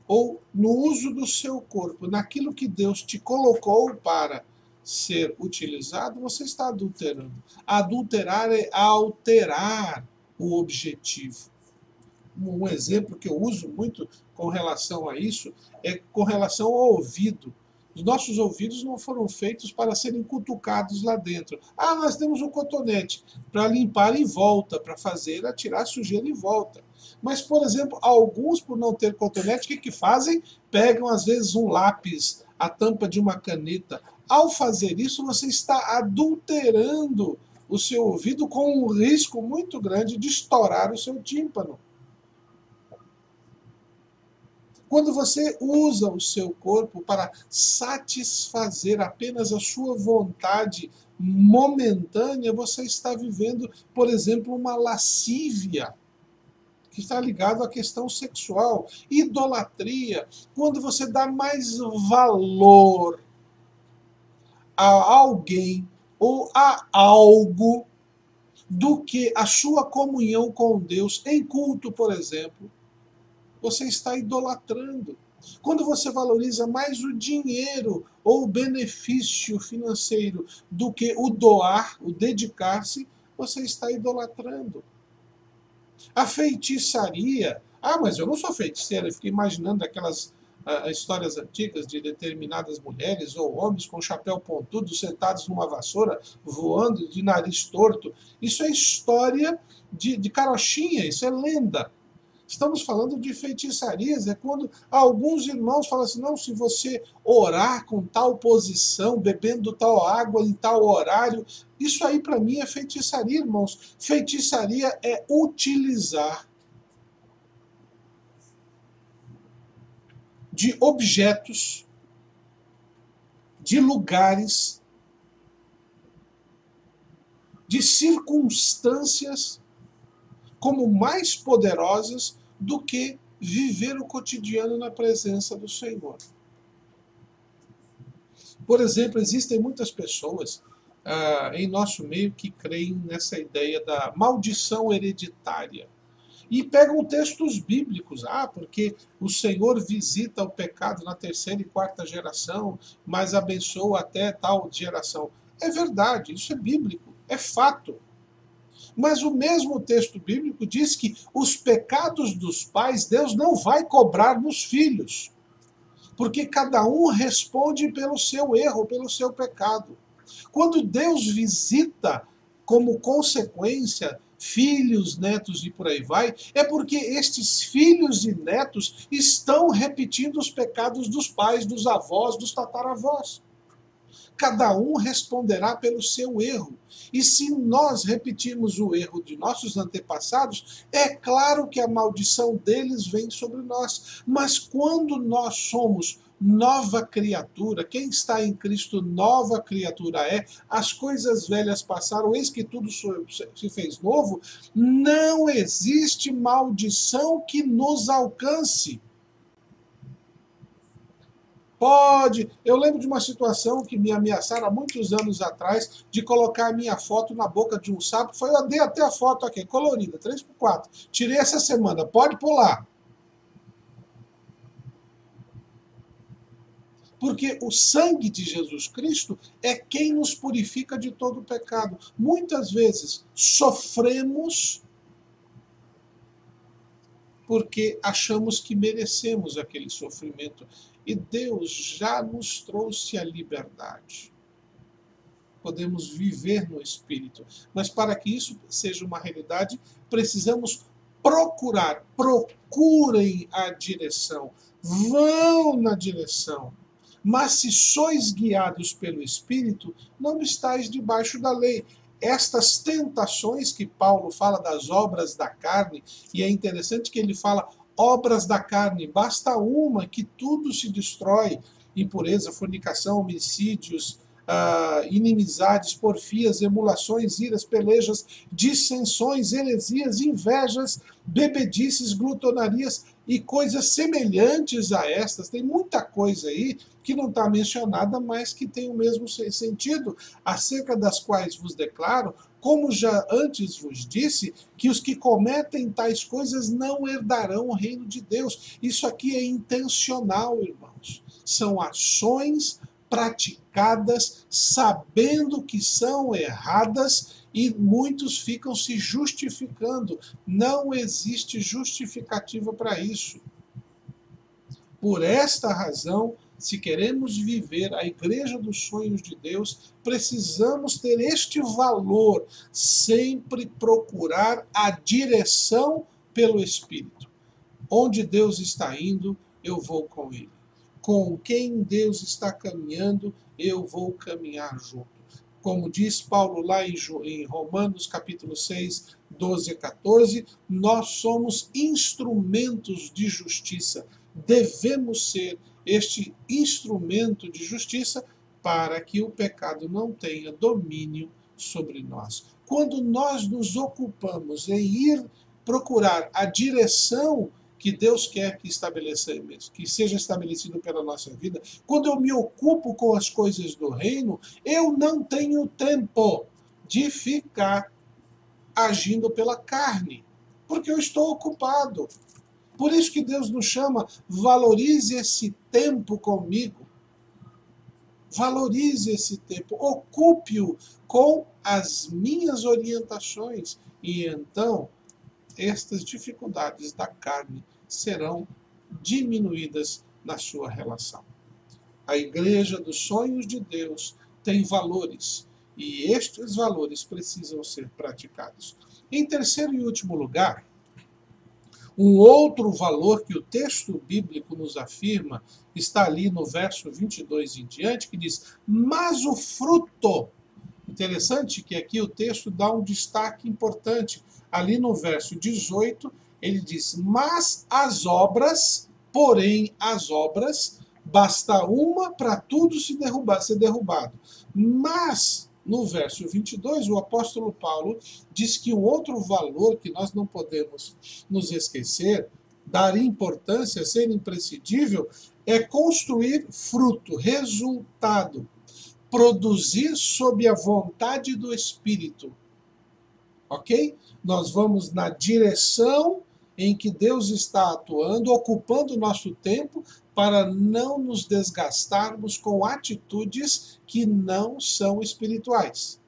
ou no uso do seu corpo, naquilo que Deus te colocou para ser utilizado, você está adulterando. Adulterar é alterar o objetivo. Um exemplo que eu uso muito com relação a isso é com relação ao ouvido. Os nossos ouvidos não foram feitos para serem cutucados lá dentro. Nós temos um cotonete para limpar e volta, para fazer, tirar sujeira e volta. Mas, por exemplo, alguns, por não ter cotonete, o que fazem? Pegam, às vezes, um lápis, a tampa de uma caneta. Ao fazer isso, você está adulterando o seu ouvido com um risco muito grande de estourar o seu tímpano. Quando você usa o seu corpo para satisfazer apenas a sua vontade momentânea, você está vivendo, por exemplo, uma lascívia, que está ligado à questão sexual. Idolatria, quando você dá mais valor a alguém ou a algo do que a sua comunhão com Deus em culto, por exemplo. Você está idolatrando. Quando você valoriza mais o dinheiro ou o benefício financeiro do que o doar, o dedicar-se, você está idolatrando. A feitiçaria. Ah, mas eu não sou feiticeira. Eu fiquei imaginando aquelas histórias antigas de determinadas mulheres ou homens com chapéu pontudo sentados numa vassoura, voando de nariz torto. Isso é história de carochinha, isso é lenda. Estamos falando de feitiçarias, é quando alguns irmãos falam assim, não, se você orar com tal posição, bebendo tal água em tal horário, isso aí para mim é feitiçaria, irmãos. Feitiçaria é utilizar de objetos, de lugares, de circunstâncias como mais poderosas do que viver o cotidiano na presença do Senhor. Por exemplo, existem muitas pessoas em nosso meio que creem nessa ideia da maldição hereditária. E pegam textos bíblicos, porque o Senhor visita o pecado na terceira e quarta geração, mas abençoa até tal geração. É verdade, isso é bíblico, é fato. Mas o mesmo texto bíblico diz que os pecados dos pais Deus não vai cobrar nos filhos, porque cada um responde pelo seu erro, pelo seu pecado. Quando Deus visita como consequência filhos, netos e por aí vai, é porque estes filhos e netos estão repetindo os pecados dos pais, dos avós, dos tataravós. Cada um responderá pelo seu erro. E se nós repetirmos o erro de nossos antepassados, é claro que a maldição deles vem sobre nós. Mas quando nós somos nova criatura, quem está em Cristo, nova criatura é, as coisas velhas passaram, eis que tudo se fez novo, não existe maldição que nos alcance. Pode. Eu lembro de uma situação que me ameaçaram há muitos anos atrás de colocar a minha foto na boca de um sapo. Eu dei até a foto aqui, colorida, 3x4. Tirei essa semana, pode pular. Porque o sangue de Jesus Cristo é quem nos purifica de todo o pecado. Muitas vezes sofremos porque achamos que merecemos aquele sofrimento. E Deus já nos trouxe a liberdade. Podemos viver no Espírito. Mas para que isso seja uma realidade, precisamos procurar. Procurem a direção. Vão na direção. Mas se sois guiados pelo Espírito, não estáis debaixo da lei. Estas tentações que Paulo fala das obras da carne, e é interessante que ele fala obras da carne, basta uma que tudo se destrói, impureza, fornicação, homicídios, inimizades, porfias, emulações, iras, pelejas, dissensões, heresias, invejas, bebedices, glutonarias e coisas semelhantes a estas. Tem muita coisa aí que não está mencionada, mas que tem o mesmo sentido, acerca das quais vos declaro, como já antes vos disse, que os que cometem tais coisas não herdarão o reino de Deus. Isso aqui é intencional, irmãos. São ações praticadas sabendo que são erradas e muitos ficam se justificando. Não existe justificativa para isso. Por esta razão, se queremos viver a igreja dos sonhos de Deus, precisamos ter este valor, sempre procurar a direção pelo Espírito. Onde Deus está indo, eu vou com Ele. Com quem Deus está caminhando, eu vou caminhar junto. Como diz Paulo lá em Romanos capítulo 6, 12 a 14, nós somos instrumentos de justiça. Devemos ser este instrumento de justiça para que o pecado não tenha domínio sobre nós. Quando nós nos ocupamos em ir procurar a direção que Deus quer que seja estabelecido pela nossa vida, quando eu me ocupo com as coisas do reino, eu não tenho tempo de ficar agindo pela carne, porque eu estou ocupado. Por isso que Deus nos chama, valorize esse tempo comigo. Valorize esse tempo, ocupe-o com as minhas orientações. E então, estas dificuldades da carne serão diminuídas na sua relação. A igreja dos sonhos de Deus tem valores, e estes valores precisam ser praticados. Em terceiro e último lugar, um outro valor que o texto bíblico nos afirma está ali no verso 22 em diante, que diz: mas o fruto. Interessante que aqui o texto dá um destaque importante. Ali no verso 18, ele diz: mas as obras, porém as obras, basta uma para tudo ser derrubado. Mas, no verso 22, o apóstolo Paulo diz que um outro valor que nós não podemos nos esquecer, dar importância, ser imprescindível, é construir fruto, resultado, produzir sob a vontade do Espírito. Ok? Nós vamos na direção em que Deus está atuando, ocupando o nosso tempo, para não nos desgastarmos com atitudes que não são espirituais.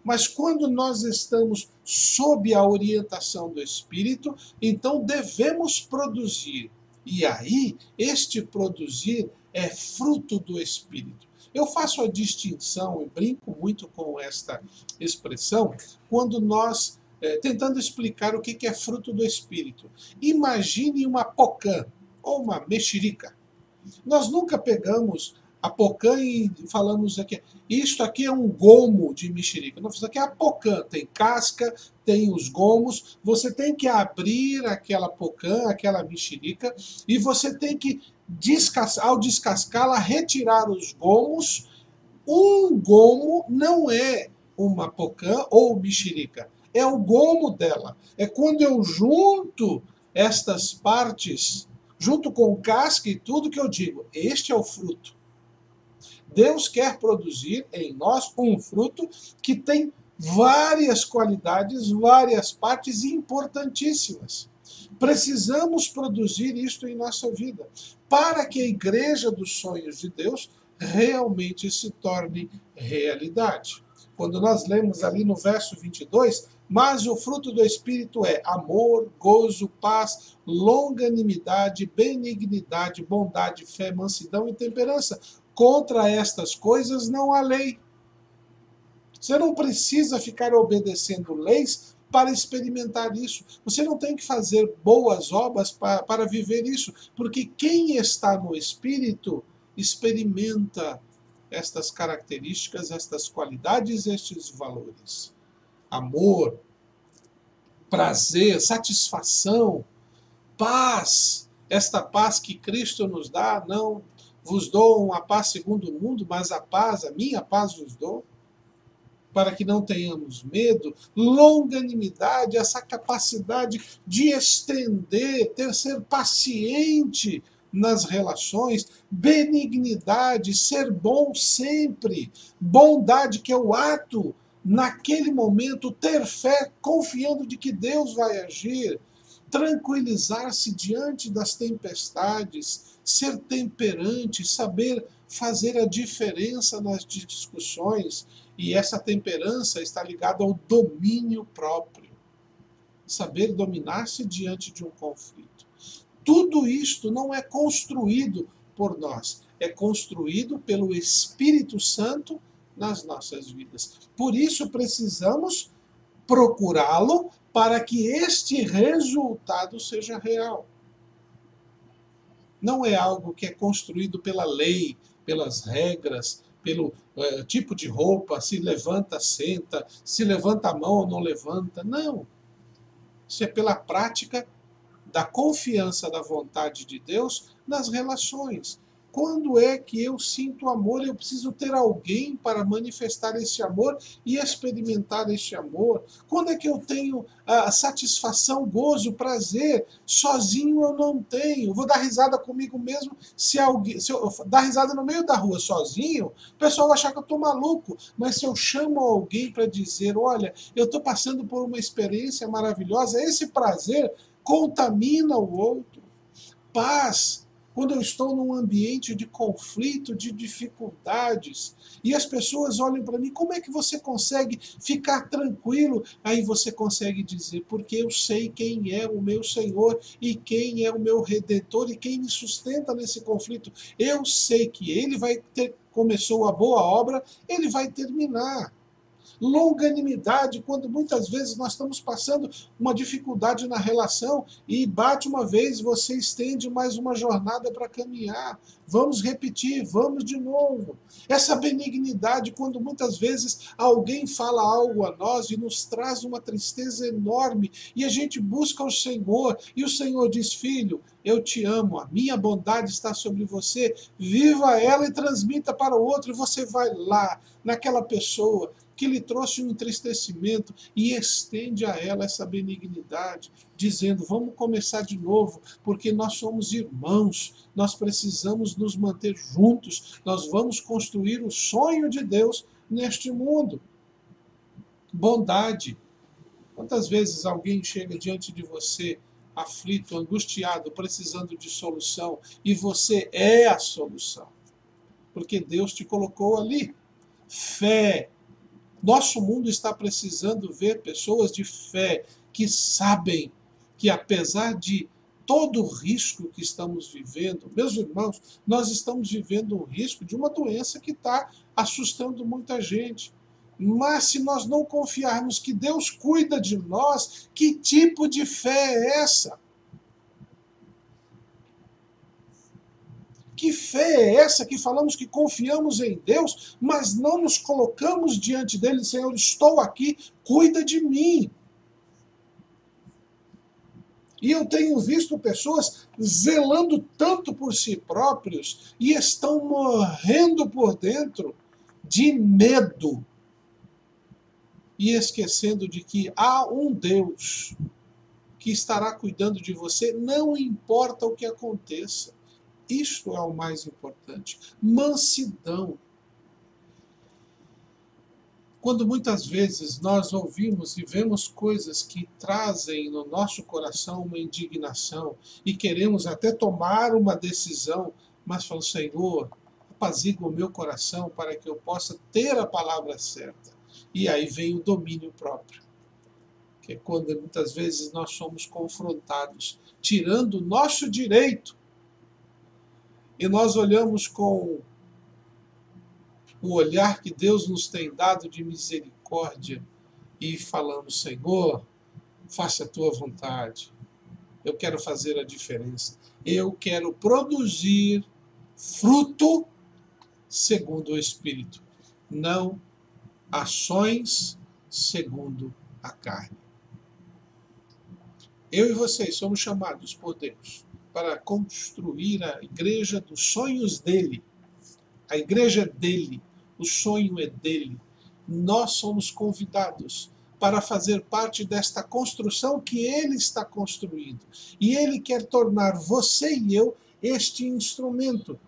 Mas quando nós estamos sob a orientação do Espírito, então devemos produzir. E aí, este produzir é fruto do Espírito. Eu faço a distinção, e brinco muito com esta expressão, quando nós, tentando explicar o que é fruto do Espírito. Imagine uma pocã, ou uma mexerica. Nós nunca pegamos a pocã e falamos aqui, isto aqui é um gomo de mexerica. Não, isso aqui é a pocã, tem casca, tem os gomos, você tem que abrir aquela pocã, aquela mexerica, e você tem que, ao descascá-la, retirar os gomos. Um gomo não é uma pocã ou mexerica, é o gomo dela. É quando eu junto estas partes, junto com casca e tudo, que eu digo, este é o fruto. Deus quer produzir em nós um fruto que tem várias qualidades, várias partes importantíssimas. Precisamos produzir isto em nossa vida, para que a igreja dos sonhos de Deus realmente se torne realidade. Quando nós lemos ali no verso 22, mas o fruto do Espírito é amor, gozo, paz, longanimidade, benignidade, bondade, fé, mansidão e temperança. Contra estas coisas não há lei. Você não precisa ficar obedecendo leis para experimentar isso. Você não tem que fazer boas obras para viver isso, porque quem está no Espírito experimenta estas características, estas qualidades, estes valores. Amor, prazer, satisfação, paz. Esta paz que Cristo nos dá, não vos dou uma paz segundo o mundo, mas a minha paz vos dou, para que não tenhamos medo. Longanimidade, essa capacidade de estender, ser paciente nas relações. Benignidade, ser bom sempre. Bondade, que é o ato, naquele momento, ter fé, confiando de que Deus vai agir. Tranquilizar-se diante das tempestades, ser temperante, saber fazer a diferença nas discussões. E essa temperança está ligada ao domínio próprio. Saber dominar-se diante de um conflito. Tudo isto não é construído por nós, é construído pelo Espírito Santo nas nossas vidas. Por isso precisamos procurá-lo para que este resultado seja real. Não é algo que é construído pela lei, pelas regras, pelo tipo de roupa, se levanta, senta, se levanta a mão ou não levanta. Não. Isso é pela prática da confiança da vontade de Deus nas relações. Quando é que eu sinto amor? Eu preciso ter alguém para manifestar esse amor e experimentar esse amor. Quando é que eu tenho satisfação, gozo, prazer? Sozinho eu não tenho. Vou dar risada comigo mesmo. Se eu dar risada no meio da rua sozinho, o pessoal vai achar que eu estou maluco. Mas se eu chamo alguém para dizer, olha, eu estou passando por uma experiência maravilhosa, esse prazer contamina o outro. Paz, quando eu estou num ambiente de conflito, de dificuldades, e as pessoas olham para mim, como é que você consegue ficar tranquilo? Aí você consegue dizer, porque eu sei quem é o meu Senhor, e quem é o meu Redentor, e quem me sustenta nesse conflito. Eu sei que Ele começou a boa obra, Ele vai terminar. Longanimidade, quando muitas vezes nós estamos passando uma dificuldade na relação e bate uma vez, você estende mais uma jornada para caminhar. Vamos repetir, vamos de novo. Essa benignidade, quando muitas vezes alguém fala algo a nós e nos traz uma tristeza enorme e a gente busca o Senhor e o Senhor diz, filho, eu te amo, a minha bondade está sobre você, viva ela e transmita para o outro, e você vai lá, naquela pessoa que lhe trouxe um entristecimento e estende a ela essa benignidade, dizendo, vamos começar de novo, porque nós somos irmãos, nós precisamos nos manter juntos, nós vamos construir o sonho de Deus neste mundo. Bondade. Quantas vezes alguém chega diante de você aflito, angustiado, precisando de solução, e você é a solução, porque Deus te colocou ali. Fé. Nosso mundo está precisando ver pessoas de fé que sabem que, apesar de todo o risco que estamos vivendo, meus irmãos, nós estamos vivendo um risco de uma doença que está assustando muita gente. Mas se nós não confiarmos que Deus cuida de nós, que tipo de fé é essa? Que fé é essa que falamos que confiamos em Deus, mas não nos colocamos diante dele, Senhor, estou aqui, cuida de mim. E eu tenho visto pessoas zelando tanto por si próprios e estão morrendo por dentro de medo e esquecendo de que há um Deus que estará cuidando de você, não importa o que aconteça. Isto é o mais importante. Mansidão. Quando muitas vezes nós ouvimos e vemos coisas que trazem no nosso coração uma indignação e queremos até tomar uma decisão, mas falamos, Senhor, apazigua o meu coração para que eu possa ter a palavra certa. E aí vem o domínio próprio, que é quando muitas vezes nós somos confrontados, tirando o nosso direito. E nós olhamos com o olhar que Deus nos tem dado de misericórdia e falamos, Senhor, faça a tua vontade. Eu quero fazer a diferença. Eu quero produzir fruto segundo o Espírito, não ações segundo a carne. Eu e vocês somos chamados por Deus para construir a igreja dos sonhos dele. A igreja é dele, o sonho é dele. Nós somos convidados para fazer parte desta construção que ele está construindo. E ele quer tornar você e eu este instrumento.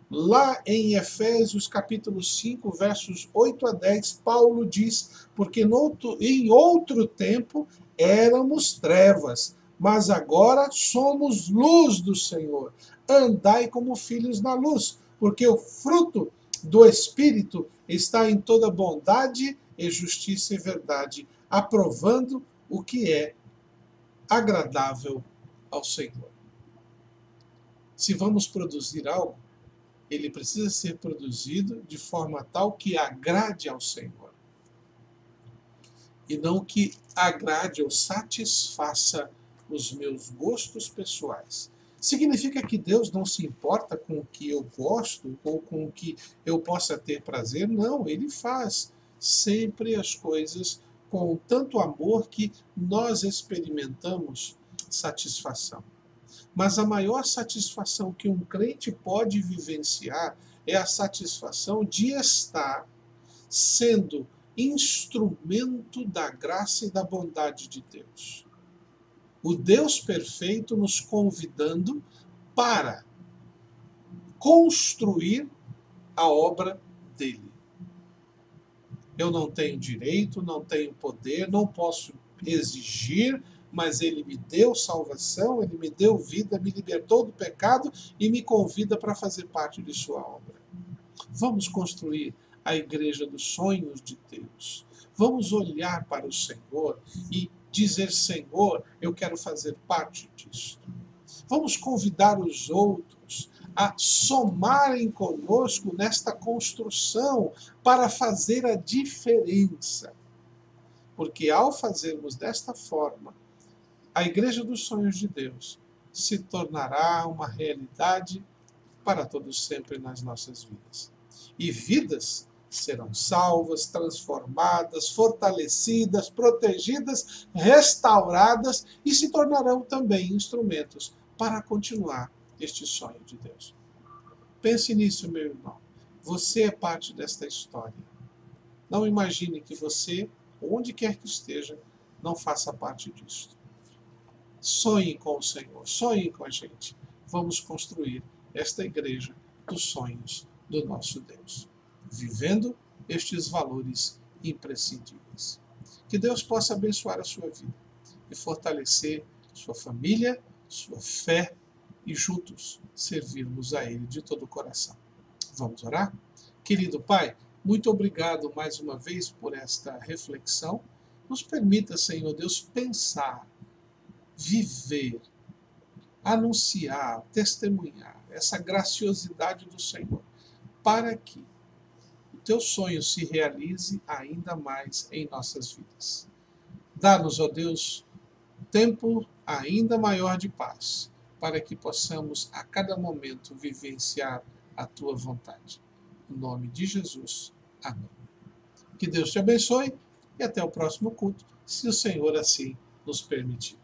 Lá em Efésios capítulo 5, versos 8 a 10, Paulo diz, porque em outro tempo éramos trevas, mas agora somos luz do Senhor. Andai como filhos na luz, porque o fruto do Espírito está em toda bondade e justiça e verdade, aprovando o que é agradável ao Senhor. Se vamos produzir algo, ele precisa ser produzido de forma tal que agrade ao Senhor. E não que agrade ou satisfaça os meus gostos pessoais. Significa que Deus não se importa com o que eu gosto ou com o que eu possa ter prazer? Não, ele faz sempre as coisas com tanto amor que nós experimentamos satisfação. Mas a maior satisfação que um crente pode vivenciar é a satisfação de estar sendo instrumento da graça e da bondade de Deus. O Deus perfeito nos convidando para construir a obra dele. Eu não tenho direito, não tenho poder, não posso exigir, mas Ele me deu salvação, Ele me deu vida, me libertou do pecado e me convida para fazer parte de sua obra. Vamos construir a igreja dos sonhos de Deus. Vamos olhar para o Senhor e dizer: Senhor, eu quero fazer parte disso. Vamos convidar os outros a somarem conosco nesta construção para fazer a diferença. Porque ao fazermos desta forma, a Igreja dos Sonhos de Deus se tornará uma realidade para todos sempre nas nossas vidas. E vidas serão salvas, transformadas, fortalecidas, protegidas, restauradas e se tornarão também instrumentos para continuar este sonho de Deus. Pense nisso, meu irmão. Você é parte desta história. Não imagine que você, onde quer que esteja, não faça parte disso. Sonhe com o Senhor, sonhe com a gente. Vamos construir esta igreja dos sonhos do nosso Deus, vivendo estes valores imprescindíveis. Que Deus possa abençoar a sua vida e fortalecer sua família, sua fé e juntos servirmos a Ele de todo o coração. Vamos orar? Querido Pai, muito obrigado mais uma vez por esta reflexão. Nos permita, Senhor Deus, pensar, viver, anunciar, testemunhar essa graciosidade do Senhor, para que o teu sonho se realize ainda mais em nossas vidas. Dá-nos, ó Deus, tempo ainda maior de paz, para que possamos a cada momento vivenciar a tua vontade. Em nome de Jesus. Amém. Que Deus te abençoe e até o próximo culto, se o Senhor assim nos permitir.